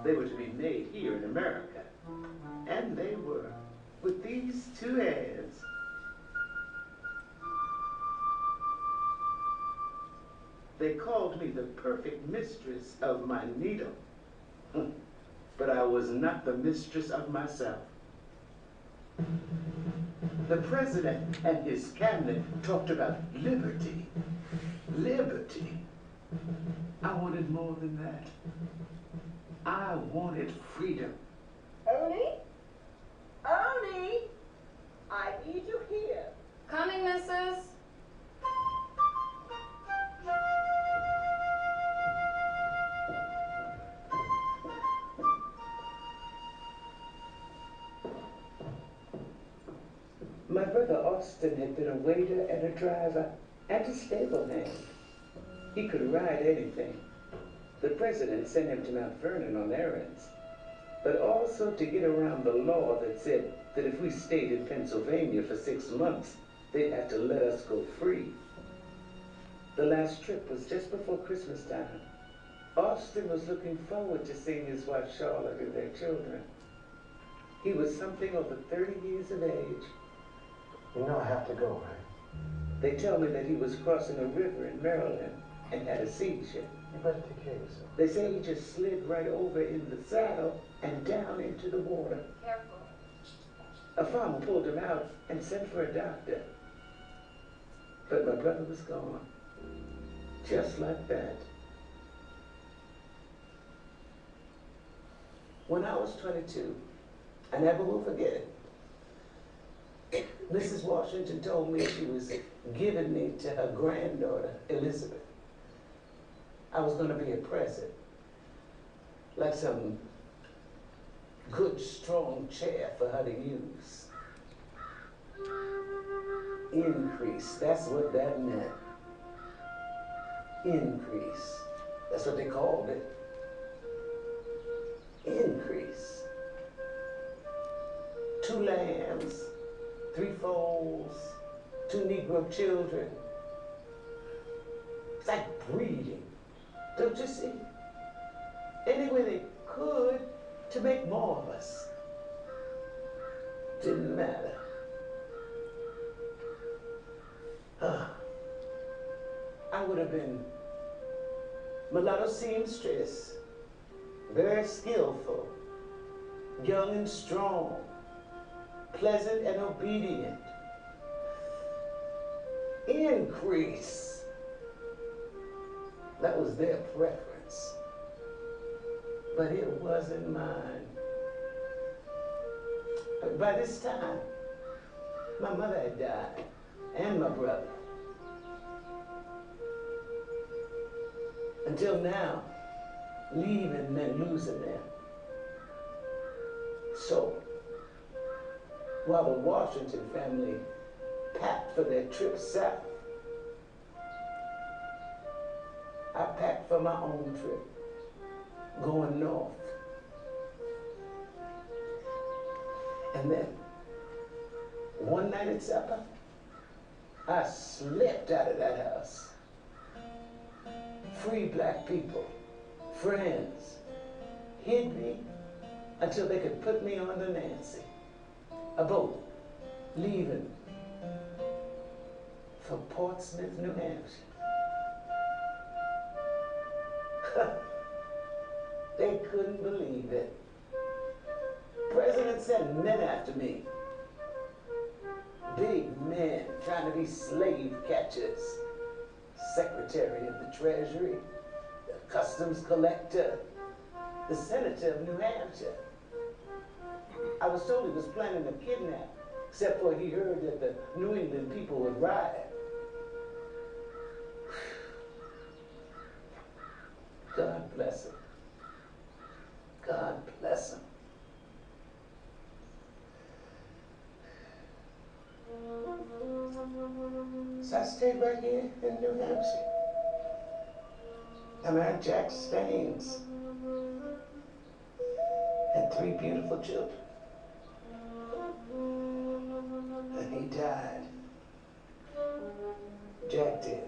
E: They were to be made here in America. And they were, with these two hands. They called me the perfect mistress of my needle. But I was not the mistress of myself. The president and his cabinet talked about liberty. Liberty. I wanted more than that. I wanted freedom.
F: Ernie? Ernie! I need you here.
C: Coming, missus.
E: My brother Austin had been a waiter and a driver and a stable hand. He could ride anything. The president sent him to Mount Vernon on errands, but also to get around the law that said that if we stayed in Pennsylvania for 6 months, they'd have to let us go free. The last trip was just before Christmas time. Austin was looking forward to seeing his wife Charlotte and their children. He was something over 30 years of age.
G: You know I have to go, right?
E: They tell me that he was crossing a river in Maryland and had a seizure.
G: You better take care of yourself.
E: They say he just slid right over in the saddle and down into the water.
C: Careful.
E: A farmer pulled him out and sent for a doctor. But my brother was gone. Just like that. When I was 22, I never will forget it. Mrs. Washington told me she was giving me to her granddaughter, Elizabeth. I was going to be a present, like some good, strong chair for her to use. Increase, that's what that meant. Increase, that's what they called it. Increase. 2 lambs, 3 foals, 2 Negro children. It's like breeding, don't you see? Any way they could to make more of us. Didn't matter. I would have been mulatto seamstress, very skillful, young and strong, pleasant and obedient. Increase. That was their preference. But it wasn't mine. But by this time, my mother had died, and my brother. Until now, leaving and losing them. So, while the Washington family packed for their trip south, I packed for my own trip, going north. And then, one night at supper, I slipped out of that house. Free black people, friends, hid me until they could put me on the Nancy, a boat leaving for Portsmouth, New Hampshire. They couldn't believe it. President sent men after me. Big men trying to be slave catchers. Secretary of the Treasury, the Customs Collector, the Senator of New Hampshire. I was told he was planning a kidnap, except for he heard that the New England people would riot. God bless him. God bless him. So I stayed right here in New Hampshire. I married Jack Staines. Had 3 beautiful children. And he died. Jack did.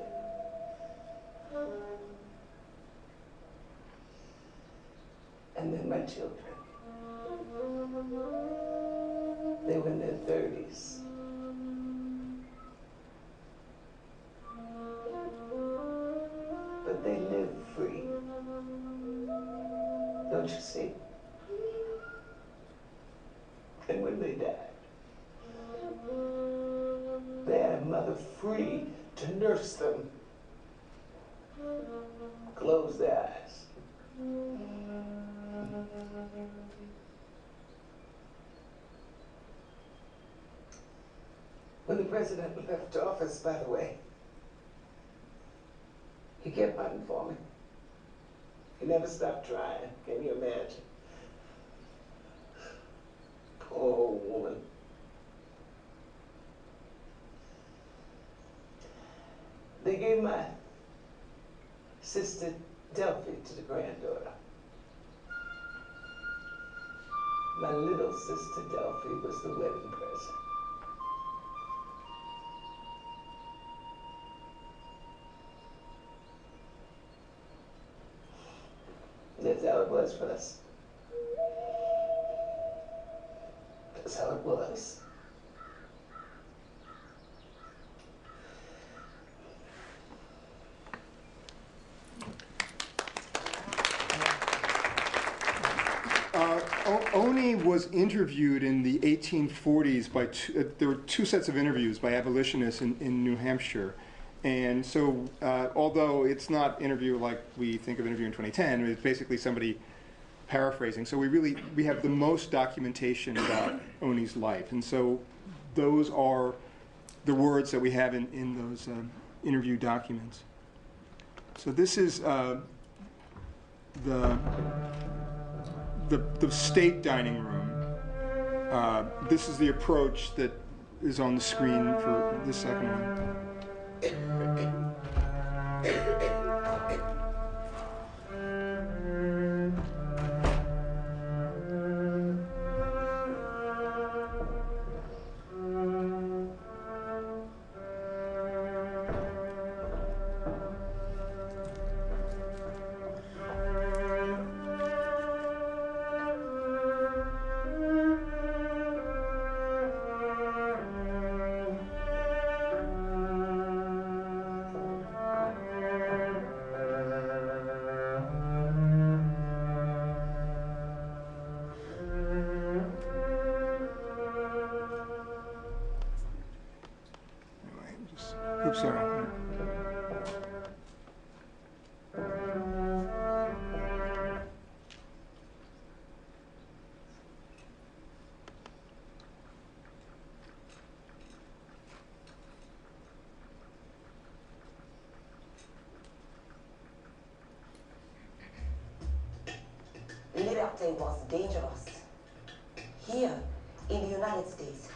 E: And then my children. They were in their 30s. But they lived free. Don't you see? And when they died, they had a mother free to nurse them. Close their eyes. When the president left office, by the way, he kept hunting for me. He never stopped trying. Can you imagine? Poor woman. They gave my sister Delphi to the granddaughter. My little sister Delphi was the wedding present. That's how it was for us. That's how it was.
B: Oni was interviewed in the 1840s by there were 2 sets of interviews by abolitionists in New Hampshire. And so, although it's not interview like we think of interview in 2010, it's basically somebody paraphrasing. So we have the most documentation about Oni's life. And so those are the words that we have in those interview documents. So this is the state dining room. This is the approach that is on the screen for the second one. Oops, sorry.
H: Liberty was dangerous. Here, in the United States,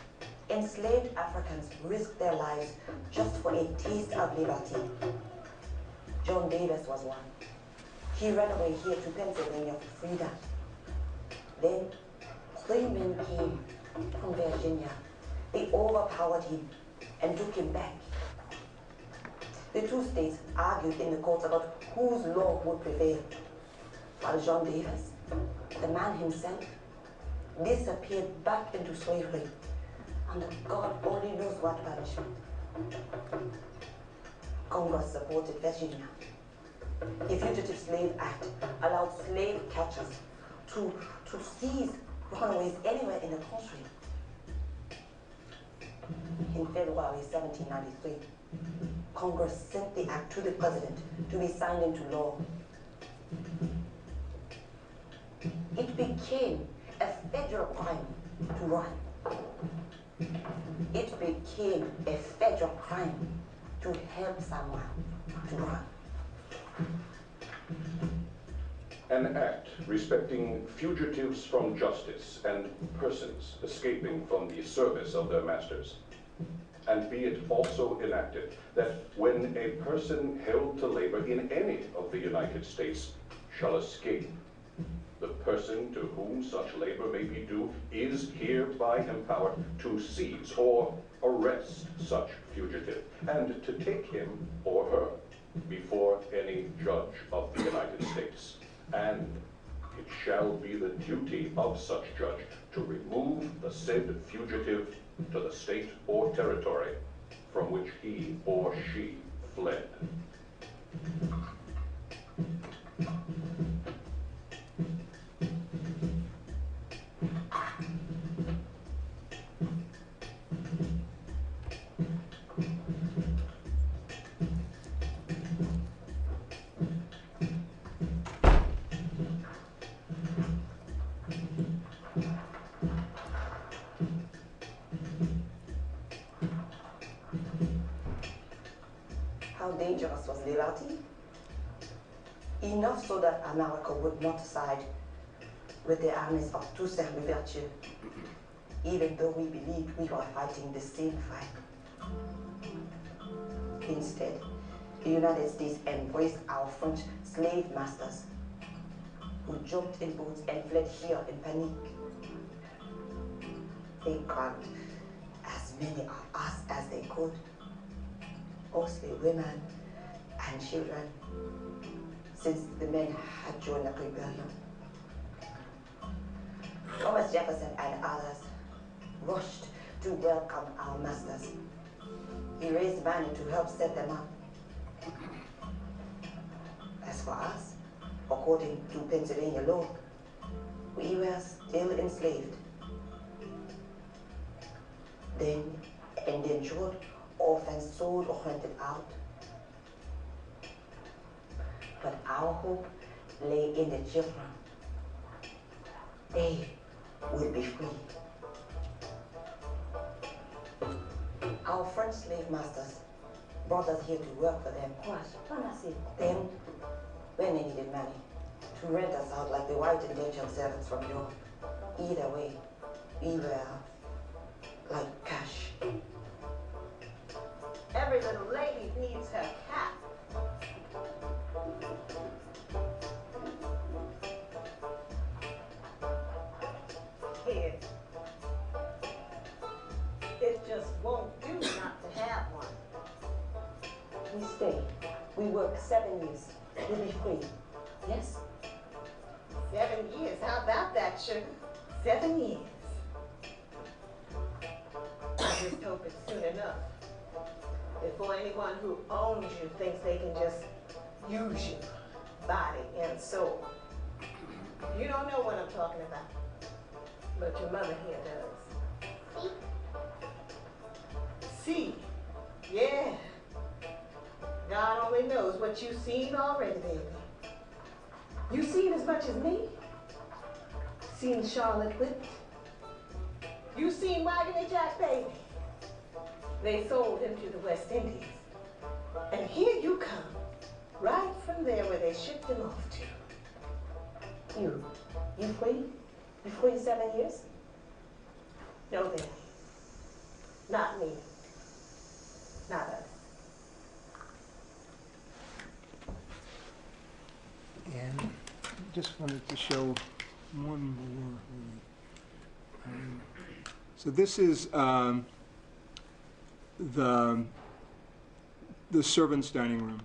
H: enslaved Africans risked their lives just for a taste of liberty. John Davis was one. He ran away here to Pennsylvania for freedom. Then, 3 men came from Virginia. They overpowered him and took him back. The 2 states argued in the courts about whose law would prevail, while John Davis, the man himself, disappeared back into slavery under God only knows what punishment. Congress supported Virginia. The Fugitive Slave Act allowed slave catchers to seize runaways anywhere in the country. In February 1793, Congress sent the act to the president to be signed into law. It became a federal crime to run. It became a federal crime to help someone to run.
I: An act respecting fugitives from justice and persons escaping from the service of their masters. And be it also enacted that when a person held to labor in any of the United States shall escape, the person to whom such labor may be due is hereby empowered to seize or arrest such fugitive and to take him or her before any judge of the United States. And it shall be the duty of such judge to remove the said fugitive to the state or territory from which he or she fled.
H: How dangerous was liberty? Enough so that America would not side with the armies of Toussaint Louverture, even though we believed we were fighting the same fight. Instead, the United States embraced our French slave masters, who jumped in boats and fled here in panic. They grabbed as many of us as they could, mostly women and children, since the men had joined the rebellion. Thomas Jefferson and others rushed to welcome our masters. He raised money to help set them up. As for us, according to Pennsylvania law, we were still enslaved. Then indentured, orphans sold or rented out. But our hope lay in the children. They would be free. Our French slave masters brought us here to work for them. Then, when they needed money, to rent us out like the white indentured servants from Europe. Either way, we were like cash.
F: Every little lady needs her cap. Here. It just won't do not to have one.
H: We stay. We work 7 years. We'll be free. Yes?
F: 7 years. How about that, sugar? 7 years. I just hope it's soon enough. Before anyone who owns you thinks they can just use you, body and soul. You don't know what I'm talking about, but your mother here does. See? Yeah. God only knows what you've seen already, baby. You seen as much as me? Seen Charlotte whipped? You seen Wagon Jack, baby? They sold him to the West Indies. And here you come, right from there where they shipped him off to.
H: You free? You free 7 years?
F: No, baby. Not me. Not us.
B: And just wanted to show one more. So this is the servants' dining room.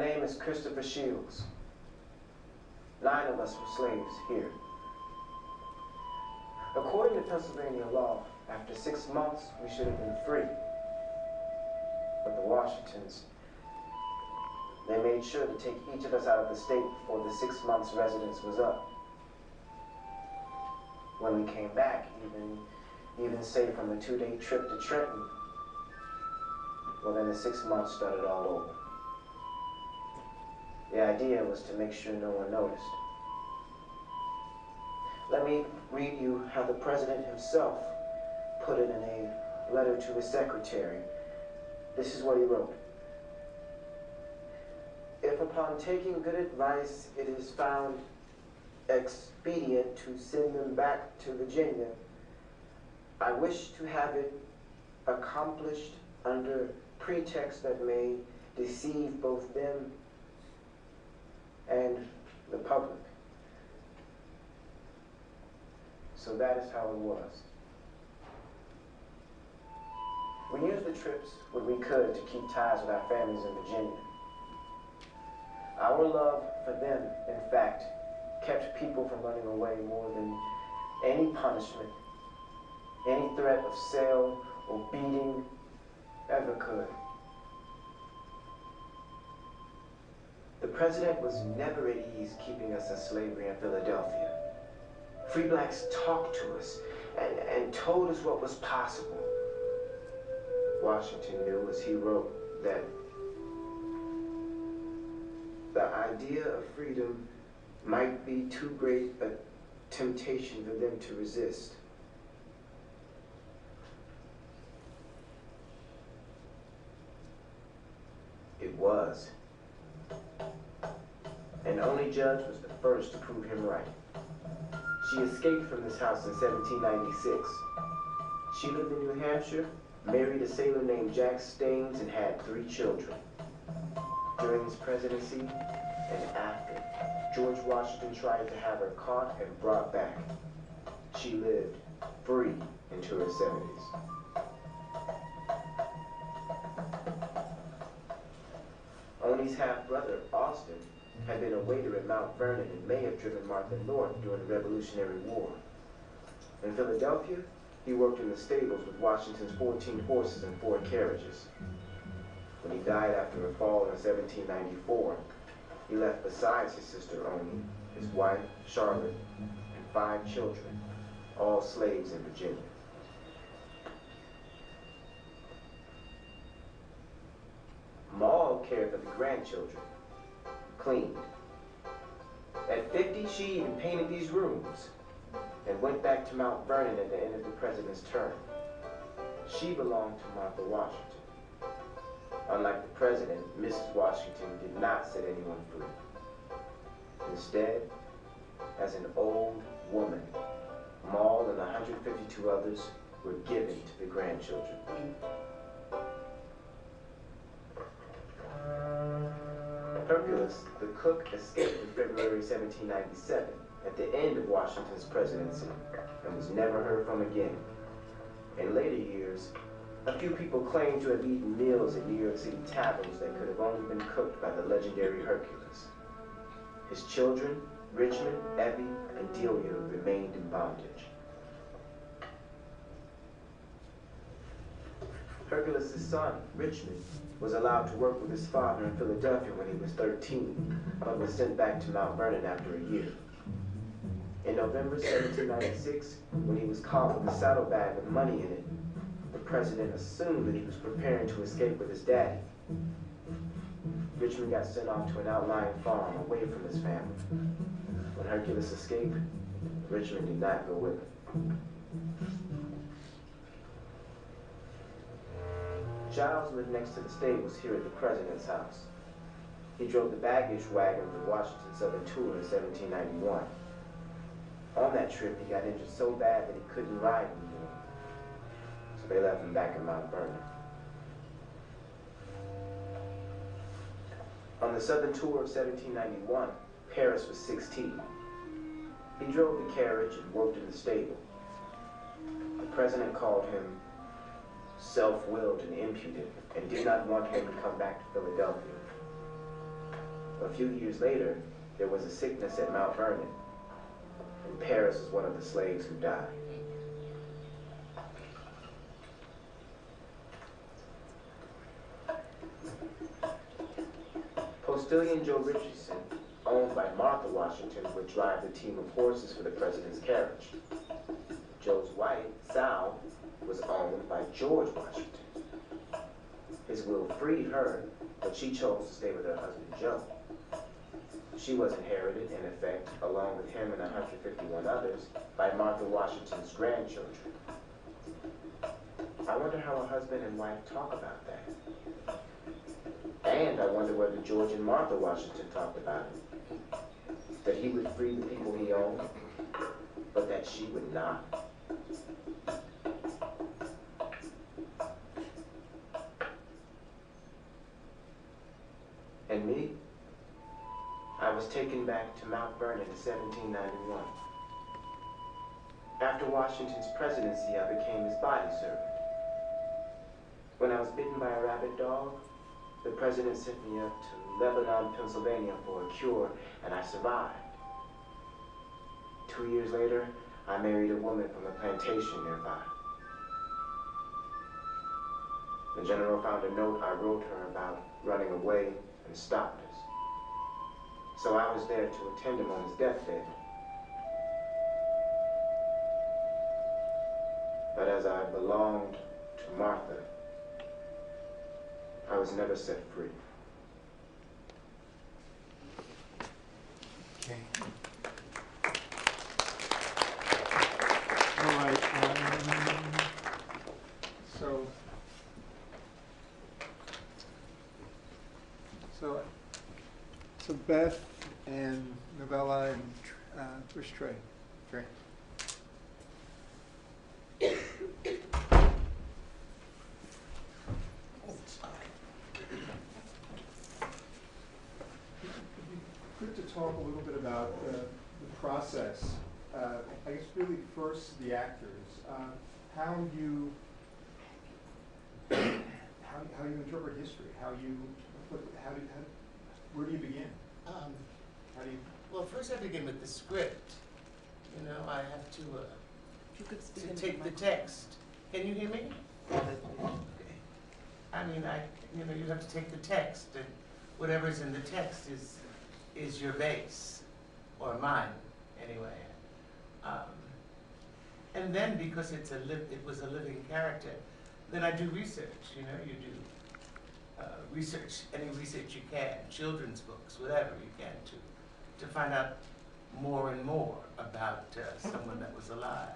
G: name is Christopher Shields. 9 of us were slaves here. According to Pennsylvania law, after 6 months, we should have been free. But the Washingtons, they made sure to take each of us out of the state before the 6 months residence was up. When we came back, even say from a 2-day trip to Trenton, well then the 6 months started all over. The idea was to make sure no one noticed. Let me read you how the president himself put it in a letter to his secretary. This is what he wrote. If upon taking good advice it is found expedient to send them back to Virginia, I wish to have it accomplished under pretext that may deceive both them and the public. So that is how it was. We used the trips when we could to keep ties with our families in Virginia. Our love for them, in fact, kept people from running away more than any punishment, any threat of sale or beating ever could. The president was never at ease keeping us in slavery in Philadelphia. Free blacks talked to us and told us what was possible. Washington knew, as he wrote, that the idea of freedom might be too great a temptation for them to resist. It was. And only Judge was the first to prove him right. She escaped from this house in 1796. She lived in New Hampshire, married a sailor named Jack Staines, and had 3 children. During his presidency and after, George Washington tried to have her caught and brought back. She lived free into her 70s. Only's half-brother, Austin, had been a waiter at Mount Vernon and may have driven Martha North during the Revolutionary War. In Philadelphia, he worked in the stables with Washington's 14 horses and 4 carriages. When he died after a fall in 1794, he left besides his sister Only, his wife, Charlotte, and 5 children, all slaves in Virginia. Maud cared for the grandchildren, cleaned. At 50, she even painted these rooms and went back to Mount Vernon at the end of the president's term. She belonged to Martha Washington. Unlike the president, Mrs. Washington did not set anyone free. Instead, as an old woman, Maud and 152 others were given to the grandchildren. Hercules, the cook, escaped in February 1797 at the end of Washington's presidency and was never heard from again. In later years, a few people claimed to have eaten meals at New York City taverns that could have only been cooked by the legendary Hercules. His children, Richmond, Evie, and Delia, remained in bondage. Hercules' son, Richmond, was allowed to work with his father in Philadelphia when he was 13, but was sent back to Mount Vernon after a year. In November 1796, when he was caught with a saddlebag with money in it, the president assumed that he was preparing to escape with his daddy. Richmond got sent off to an outlying farm away from his family. When Hercules escaped, Richmond did not go with him. Giles lived next to the stables here at the president's house. He drove the baggage wagon for the Washington Southern Tour in 1791. On that trip, he got injured so bad that he couldn't ride anymore. So they left him back in Mount Vernon. On the Southern Tour of 1791, Paris was 16. He drove the carriage and worked in the stable. The president called him self-willed and impudent and did not want him to come back to Philadelphia. A few years later, there was a sickness at Mount Vernon, and Paris was one of the slaves who died. Postilion Joe Richardson, owned by Martha Washington, would drive the team of horses for the president's carriage. Joe's wife, Sal, was owned by George Washington. His will freed her, but she chose to stay with her husband, Joe. She was inherited, in effect, along with him and 151 others, by Martha Washington's grandchildren. I wonder how a husband and wife talk about that. And I wonder whether George and Martha Washington talked about it. That he would free the people he owned, but that she would not. And me? I was taken back to Mount Vernon in 1791. After Washington's presidency, I became his body servant. When I was bitten by a rabid dog, the president sent me up to Lebanon, Pennsylvania for a cure, and I survived. 2 years later, I married a woman from a plantation nearby. The general found a note I wrote her about running away and stopped us. So I was there to attend him on his deathbed. But as I belonged to Martha, I was never set free.
B: Okay. All right. So Beth and Novella and where's Tre? Tre. Good to talk a little bit about the process. I guess really first the actors. How you interpret history? Where do you begin? How do you?
J: Well, first I begin with the script. You know, I have to take the text. Can you hear me? Okay. I mean, you have to take the text, and whatever's in the text is your base, or mine, anyway. And then because it was a living character, then I do research. You know, you do research, any research you can, children's books, whatever you can, to find out more and more about someone that was alive.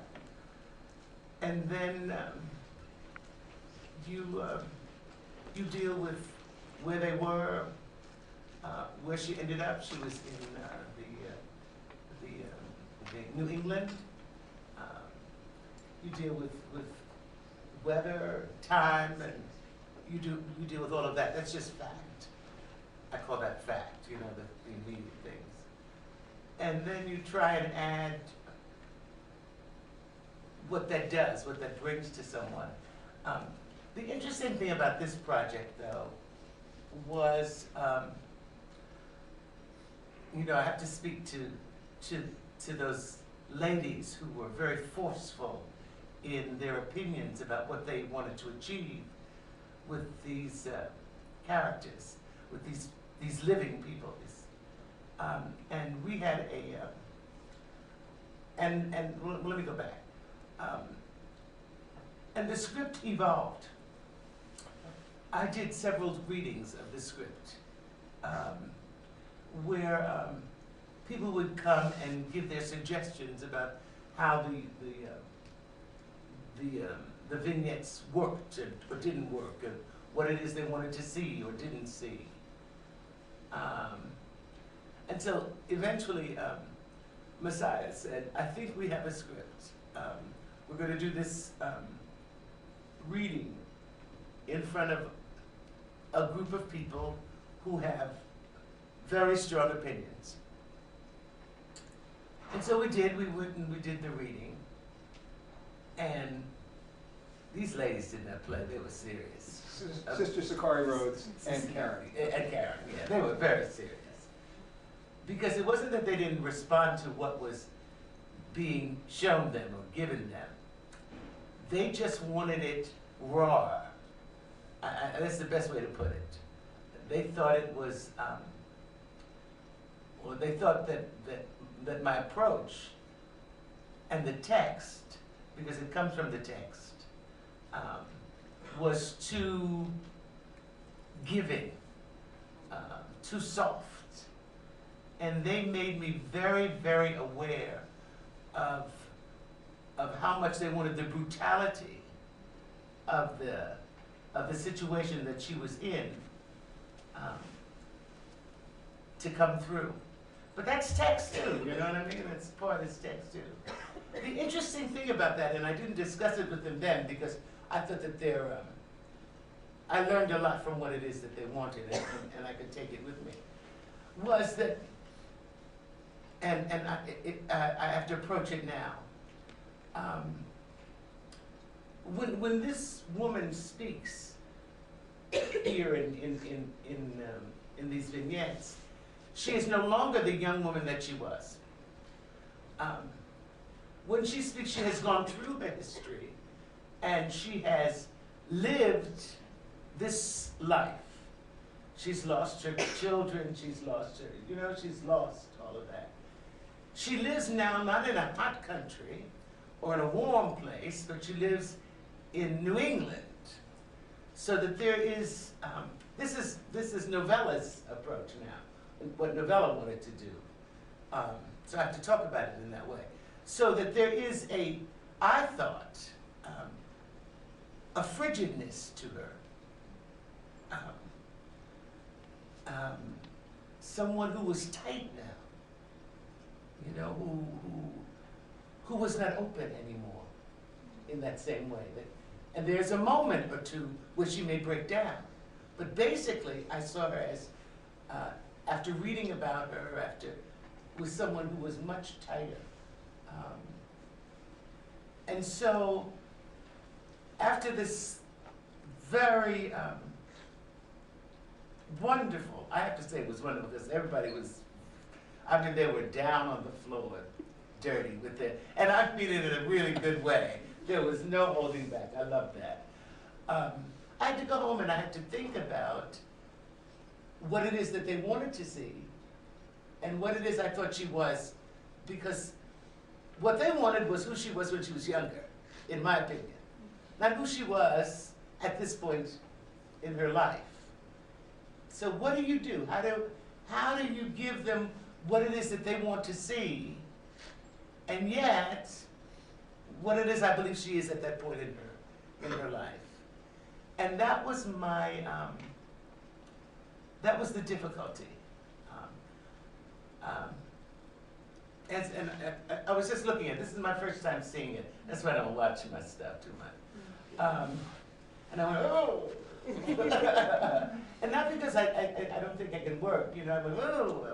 J: And then you deal with where they were, where she ended up. She was in the New England. You deal with weather, time, and you deal with all of that. That's just fact. I call that fact, you know, the immediate things. And then you try and add what that does, what that brings to someone. The interesting thing about this project, though, was, you know, I have to speak to those ladies who were very forceful in their opinions about what they wanted to achieve with these characters, with these living people. And we had let me go back. And the script evolved. I did several readings of the script where people would come and give their suggestions about how the vignettes worked or didn't work, and what it is they wanted to see or didn't see. And so eventually Massiah said, I think we have a script. We're going to do this reading in front of a group of people who have very strong opinions. And so we did. We went and we did the reading. And these ladies did not play. They were serious.
B: Sister Sakari Rhodes and Karen.
J: And Karen, yeah. They were very serious. because it wasn't that they didn't respond to what was being shown them or given them. They just wanted it raw. That's the best way to put it. They thought it was, or they thought that my approach and the text, because it comes from the text, was too giving, too soft. And they made me very, very aware of how much they wanted the brutality of the situation that she was in to come through. But that's text too, you know what I mean? That's part of this text too. The interesting thing about that, and I didn't discuss it with them then because I thought that I learned a lot from what it is that they wanted, and I could take it with me, was that, and I have to approach it now. When this woman speaks here in these vignettes, she is no longer the young woman that she was. When she speaks, she has gone through her history, and she has lived this life. She's lost her children, she's lost her, she's lost all of that. She lives now not in a hot country or in a warm place, but she lives in New England. So that there is, this is Novella's approach now, what Novella wanted to do. So I have to talk about it in that way. So that there is I thought, a frigidness to her. Someone who was tight now, who was not open anymore in that same way. And there's a moment or two where she may break down. But basically, I saw her as, after reading about her, with someone who was much tighter. And so, after this very wonderful, I have to say it was wonderful because everybody was, they were down on the floor, dirty with it. And I mean it in a really good way. There was no holding back. I love that. I had to go home and I had to think about what it is that they wanted to see and what it is I thought she was, because what they wanted was who she was when she was younger, in my opinion. Not who she was at this point in her life. So what do you do? How do you give them what it is that they want to see, and yet what it is I believe she is at that point in her life? And that was that was the difficulty. And I was just looking at it. This is my first time seeing it. That's why I don't watch my stuff too much. And I went, oh. And not because I don't think I can work. I went, oh,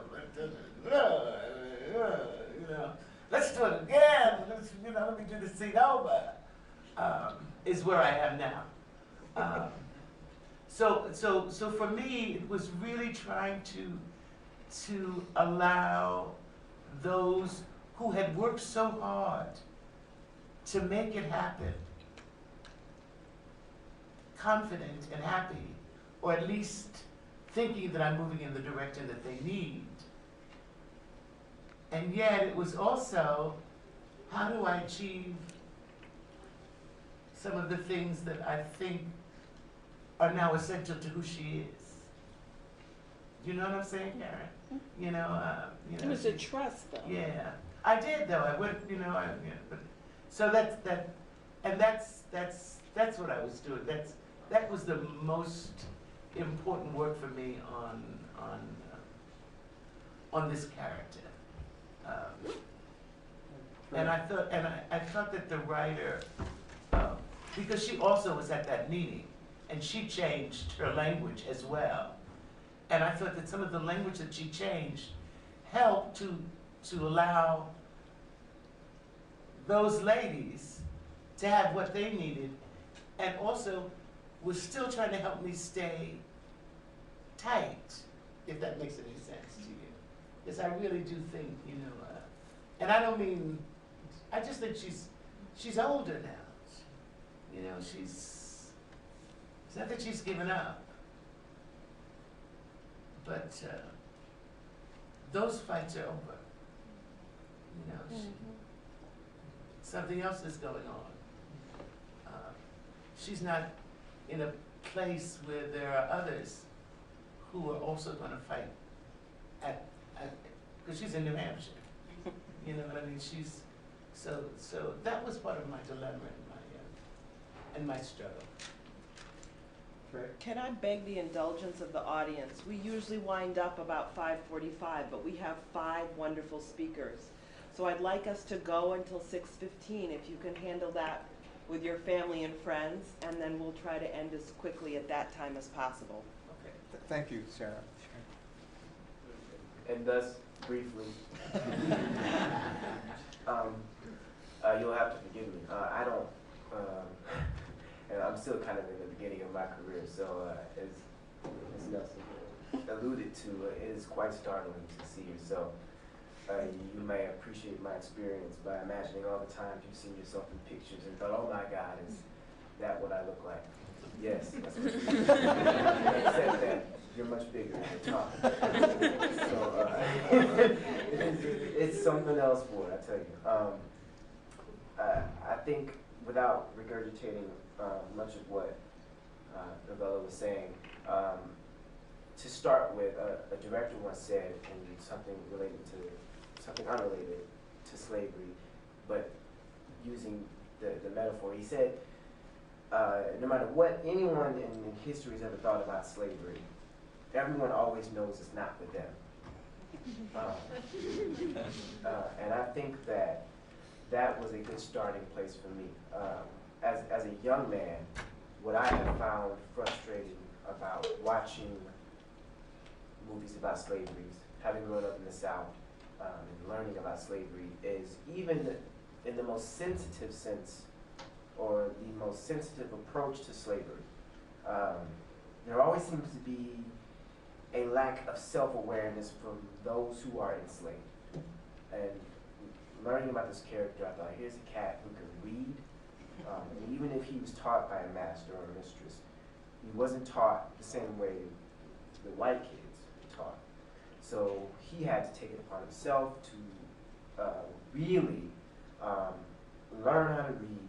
J: let's do it again. Let me do the scene over. Is where I am now. So for me, it was really trying to allow those who had worked so hard to make it happen confident and happy, or at least thinking that I'm moving in the direction that they need. And yet it was also, how do I achieve some of the things that I think are now essential to who she is? You know what I'm saying, Karen?
A: It was a trust, though.
J: Yeah, I did though. I went, but so that's what I was doing. That was the most important work for me on this character. And I thought that the writer, because she also was at that meeting, and she changed her language as well. And I thought that some of the language that she changed helped to allow those ladies to have what they needed, and also was still trying to help me stay tight, if that makes any sense to you. Because I really do think, and I don't mean, I just think she's older now. It's not that she's given up, but those fights are over. Something else is going on. She's not in a place where there are others who are also going to fight because she's in New Hampshire. You know what I mean? So that was part of my dilemma and my struggle.
B: Right.
A: Can I beg the indulgence of the audience? We usually wind up about 5:45, but we have 5 wonderful speakers. So I'd like us to go until 6:15, if you can handle that with your family and friends, and then we'll try to end as quickly at that time as possible.
J: Okay.
B: Thank you, Sarah.
G: And thus, briefly, you'll have to forgive me. I don't, and I'm still kind of in the beginning of my career, so as Ms. Nelson alluded to, it is quite startling to see yourself. You may appreciate my experience by imagining all the times you've seen yourself in pictures and thought, oh my God, is that what I look like? Yes, that's what you except that you're much bigger and you're taller. So it's something else for it, I tell you. I think without regurgitating much of what Novella was saying, to start with, a director once said in something unrelated to slavery, but using the metaphor, he said, no matter what anyone in history has ever thought about slavery, everyone always knows it's not for them. And I think that was a good starting place for me. As a young man, what I have found frustrating about watching movies about slavery, having grown up in the South, and learning about slavery, is even in the most sensitive sense, or the most sensitive approach to slavery, there always seems to be a lack of self-awareness from those who are enslaved. And learning about this character, I thought, here's a cat who can read, and even if he was taught by a master or a mistress, he wasn't taught the same way the white kids were taught. So he had to take it upon himself to really learn how to read,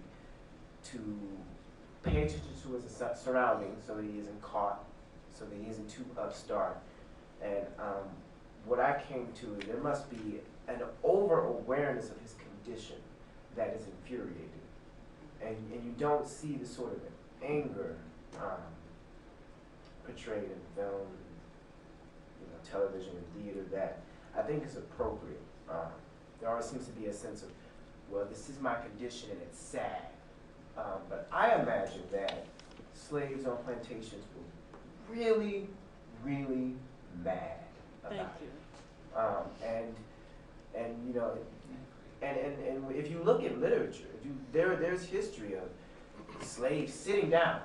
G: to pay attention to his surroundings so that he isn't caught, so that he isn't too upstart. And what I came to, there must be an over-awareness of his condition that is infuriating. And you don't see the sort of anger portrayed in film, television and theater that I think is appropriate. There always seems to be a sense of, well, this is my condition and it's sad. But I imagine that slaves on plantations were really, really mad about it. And if you look at literature, there's history of slaves sitting down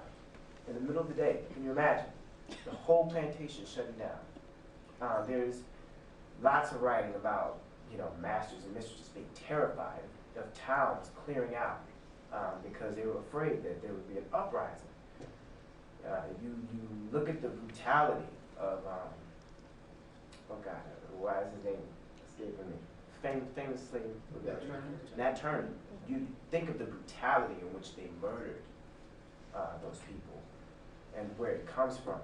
G: in the middle of the day. Can you imagine? The whole plantation shutting down. There's lots of writing about, masters and mistresses being terrified of towns clearing out because they were afraid that there would be an uprising. You look at the brutality of, oh God, why is his name escaping me? Famous slave, Nat Turner. You think of the brutality in which they murdered those people and where it comes from.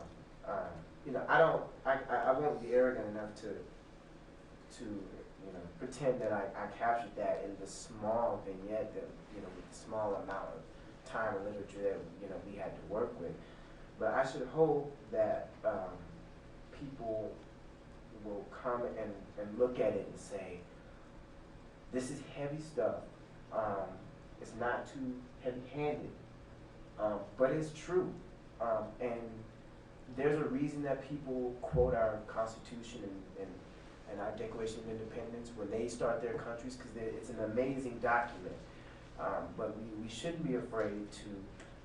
G: I won't be arrogant enough to pretend that I captured that in the small vignette that, with the small amount of time and literature that, we had to work with. But I should hope that people will come and look at it and say, this is heavy stuff. It's not too heavy-handed, but it's true. And there's a reason that people quote our Constitution and our Declaration of Independence when they start their countries, because it's an amazing document. But we shouldn't be afraid to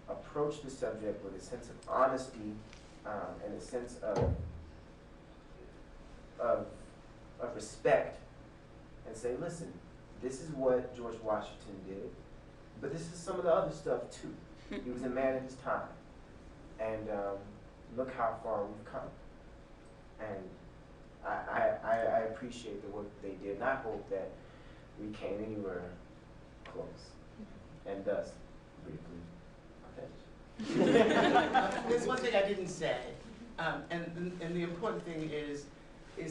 G: approach the subject with a sense of honesty and a sense of of respect and say, listen, this is what George Washington did, but this is some of the other stuff too. He was a man of his time. And look how far we've come. And I appreciate the work they did, and I hope that we came anywhere close. And thus, briefly,
J: There's one thing I didn't say, and the important thing is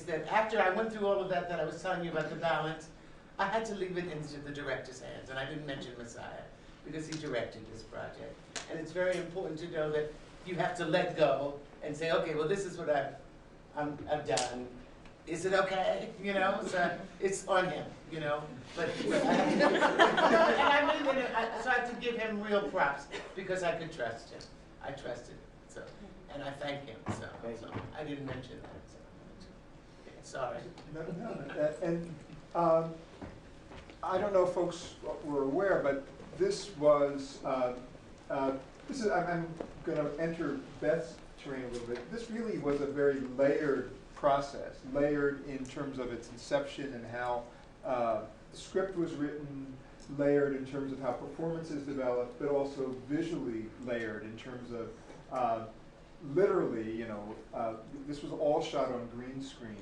J: that after I went through all of that I was telling you about the balance, I had to leave it into the director's hands, and I didn't mention Massiah because he directed this project. And it's very important to know that you have to let go and say, okay, well, this is what I've done. Is it okay? You know, so it's on him. You know, but I have to, and I mean that. So I have to give him real props because I could trust him. I trusted him, so, and I thank him. So I didn't mention that. So. Okay, sorry.
B: And I don't know if folks were aware, but this was this is. I'm going to enter Beth's terrain a little bit. This really was a very layered process, layered in terms of its inception and how the script was written, layered in terms of how performances developed, but also visually layered in terms of literally, you know, this was all shot on green screen,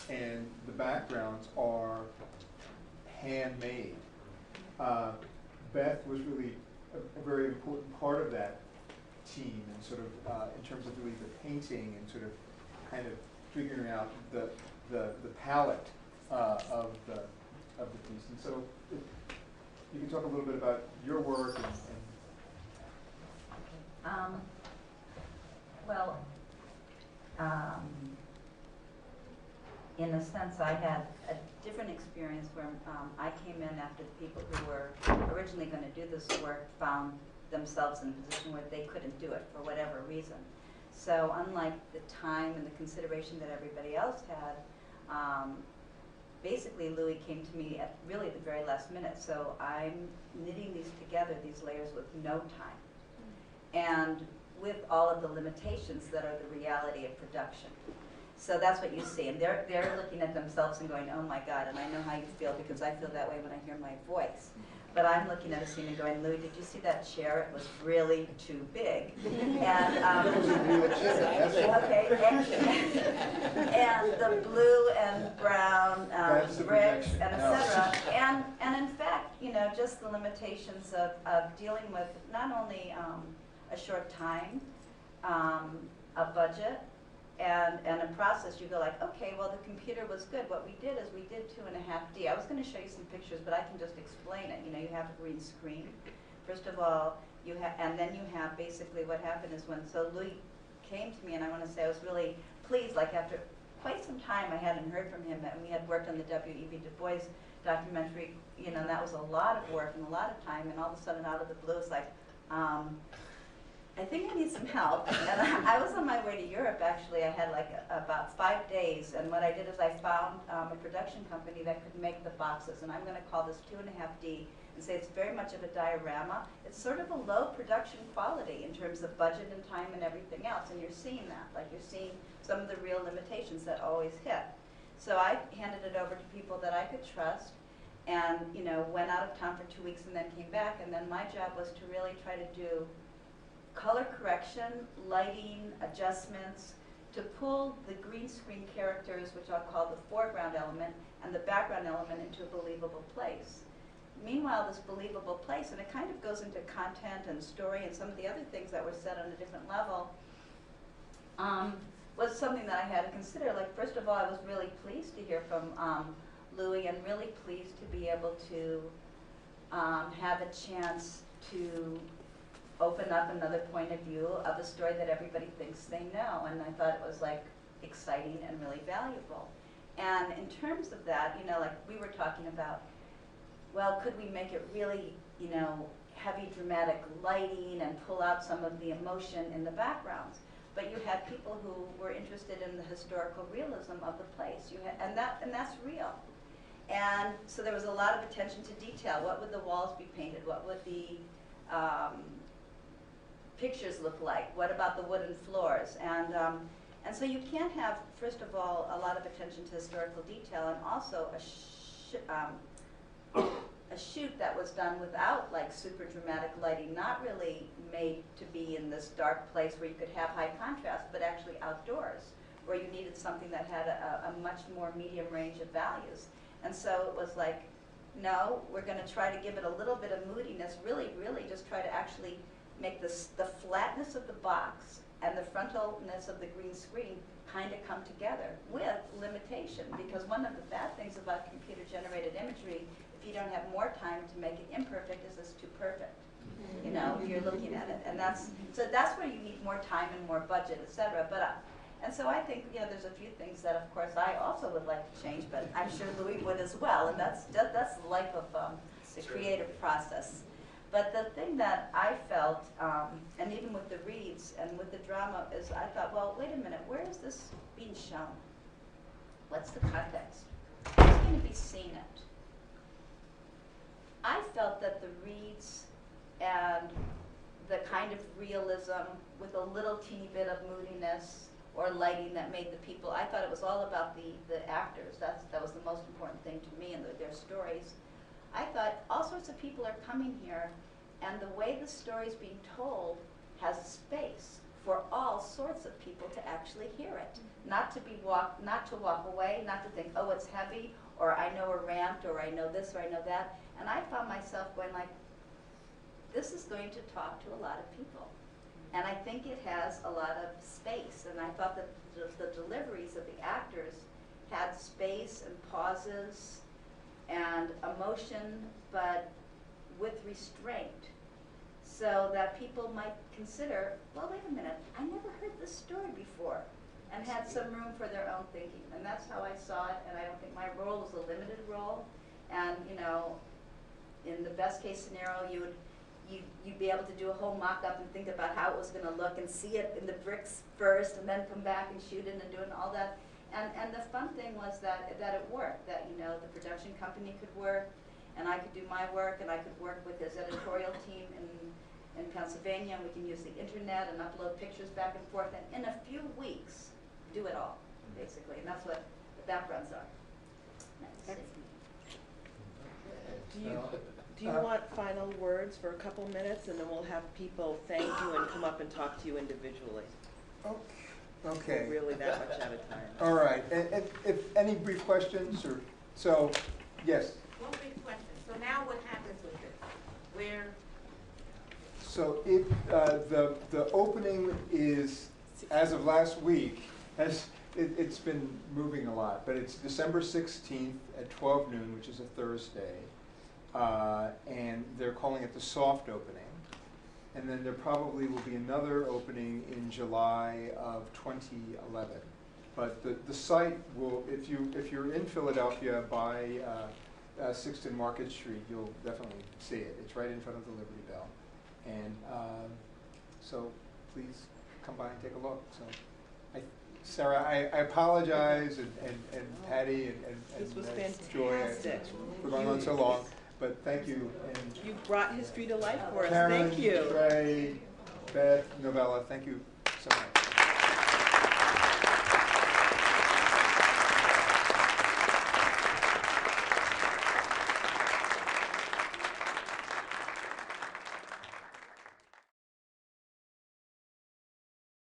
B: and the backgrounds are handmade. Beth was really a very important part of that team, and sort of in terms of really the painting and sort of kind of figuring out the palette of the piece. And so you can talk a little bit about your work and
C: in a sense, I had a different experience where I came in after the people who were originally going to do this work found themselves in a position where they couldn't do it for whatever reason. So unlike the time and the consideration that everybody else had, basically Louis came to me at really the very last minute. So I'm knitting these together, these layers, with no time. And with all of the limitations that are the reality of production. So that's what you see. And they're looking at themselves and going, oh my God, and I know how you feel because I feel that way when I hear my voice. But I'm looking at a scene and going, Louis, did you see that chair? It was really too big. And
B: it was a real chair.
C: okay, and the blue and brown bricks and etc. And in fact, you know, just the limitations of dealing with not only a short time, a budget, and a process. You go like, okay, well, the computer was good. What we did is we did 2.5D. I was going to show you some pictures, but I can just explain it. You know, you have a green screen. First of all, you have, and then you have basically what happened is when, so Louis came to me, and I want to say I was really pleased, like after quite some time I hadn't heard from him, and we had worked on the W.E.B. Du Bois documentary, you know, and that was a lot of work and a lot of time, and all of a sudden out of the blue it's like, I think I need some help. And I was on my way to Europe, actually. I had like about 5 days, and what I did is I found a production company that could make the boxes, and I'm going to call this 2.5D and say it's very much of a diorama. It's sort of a low production quality in terms of budget and time and everything else, and you're seeing that. Like you're seeing some of the real limitations that always hit. So I handed it over to people that I could trust, and you know, went out of town for 2 weeks and then came back, and then my job was to really try to do color correction, lighting, adjustments, to pull the green screen characters, which I'll call the foreground element, and the background element into a believable place. Meanwhile, this believable place, and it kind of goes into content and story and some of the other things that were said on a different level, was something that I had to consider. Like, first of all, I was really pleased to hear from Louis, and really pleased to be able to have a chance to open up another point of view of a story that everybody thinks they know, and I thought it was like exciting and really valuable. And in terms of that, you know, like we were talking about, well, could we make it really, you know, heavy dramatic lighting and pull out some of the emotion in the backgrounds? But you had people who were interested in the historical realism of the place. And that's real. And so there was a lot of attention to detail. What would the walls be painted? What would the pictures look like? What about the wooden floors? And And so you can't have, first of all, a lot of attention to historical detail, and also a shoot that was done without like super dramatic lighting, not really made to be in this dark place where you could have high contrast, but actually outdoors, where you needed something that had a much more medium range of values. And so it was like, no, we're going to try to give it a little bit of moodiness, really just try to actually make this, the flatness of the box and the frontalness of the green screen kind of come together with limitation. Because one of the bad things about computer-generated imagery, if you don't have more time to make it imperfect, is it's too perfect. You know, if you're looking at it. And that's where you need more time and more budget, et cetera. And so I think, you know, there's a few things that, of course, I also would like to change, but I'm sure Louis would as well. And that's the life of the creative process. But the thing that I felt, and even with the reads and with the drama, is I thought, well, wait a minute, where is this being shown? What's the context? Who's going to be seeing it? I felt that the reads and the kind of realism with a little teeny bit of moodiness or lighting that made the people, I thought it was all about the actors. That was the most important thing to me and their stories. I thought all sorts of people are coming here, and the way the story is being told has space for all sorts of people to actually hear it. Not to walk away, not to think, oh, it's heavy, or I know a rant, or I know this, or I know that. And I found myself going like, this is going to talk to a lot of people. And I think it has a lot of space. And I thought that the deliveries of the actors had space and pauses and emotion, but with restraint, so that people might consider, well, wait a minute, I never heard this story before, and had some room for their own thinking. And that's how I saw it, and I don't think my role was a limited role. And, you know, in the best case scenario, you'd be able to do a whole mock-up and think about how it was going to look and see it in the bricks first, and then come back and shoot it and doing all that. And the fun thing was that it worked, that, you know, the production company could work, and I could do my work, and I could work with his editorial team in Pennsylvania, and we can use the internet and upload pictures back and forth, and in a few weeks, do it all, basically. And that's what the backgrounds are.
A: Do you want final words for a couple minutes, and then we'll have people thank you and come up and talk to you individually?
B: Okay.
A: We're really that much out of time.
B: All right. If any brief questions, or so, yes.
F: One brief question. So now what happens with it? Where?
B: So the opening is, as of last week, it's been moving a lot, but it's December 16th at 12 noon, which is a Thursday, and they're calling it the soft opening. And then there probably will be another opening in July of 2011. But the site will, if you're in Philadelphia by 6th and Market Street, you'll definitely see it. It's right in front of the Liberty Bell. And so please come by and take a look. So, Sarah, I apologize, and Patty, and
A: this was
B: Joy. We're going on so long. But thank you. And
A: you brought history to life for us.
B: Karen,
A: Thank you.
B: Tre, Beth, Novella, thank you so much.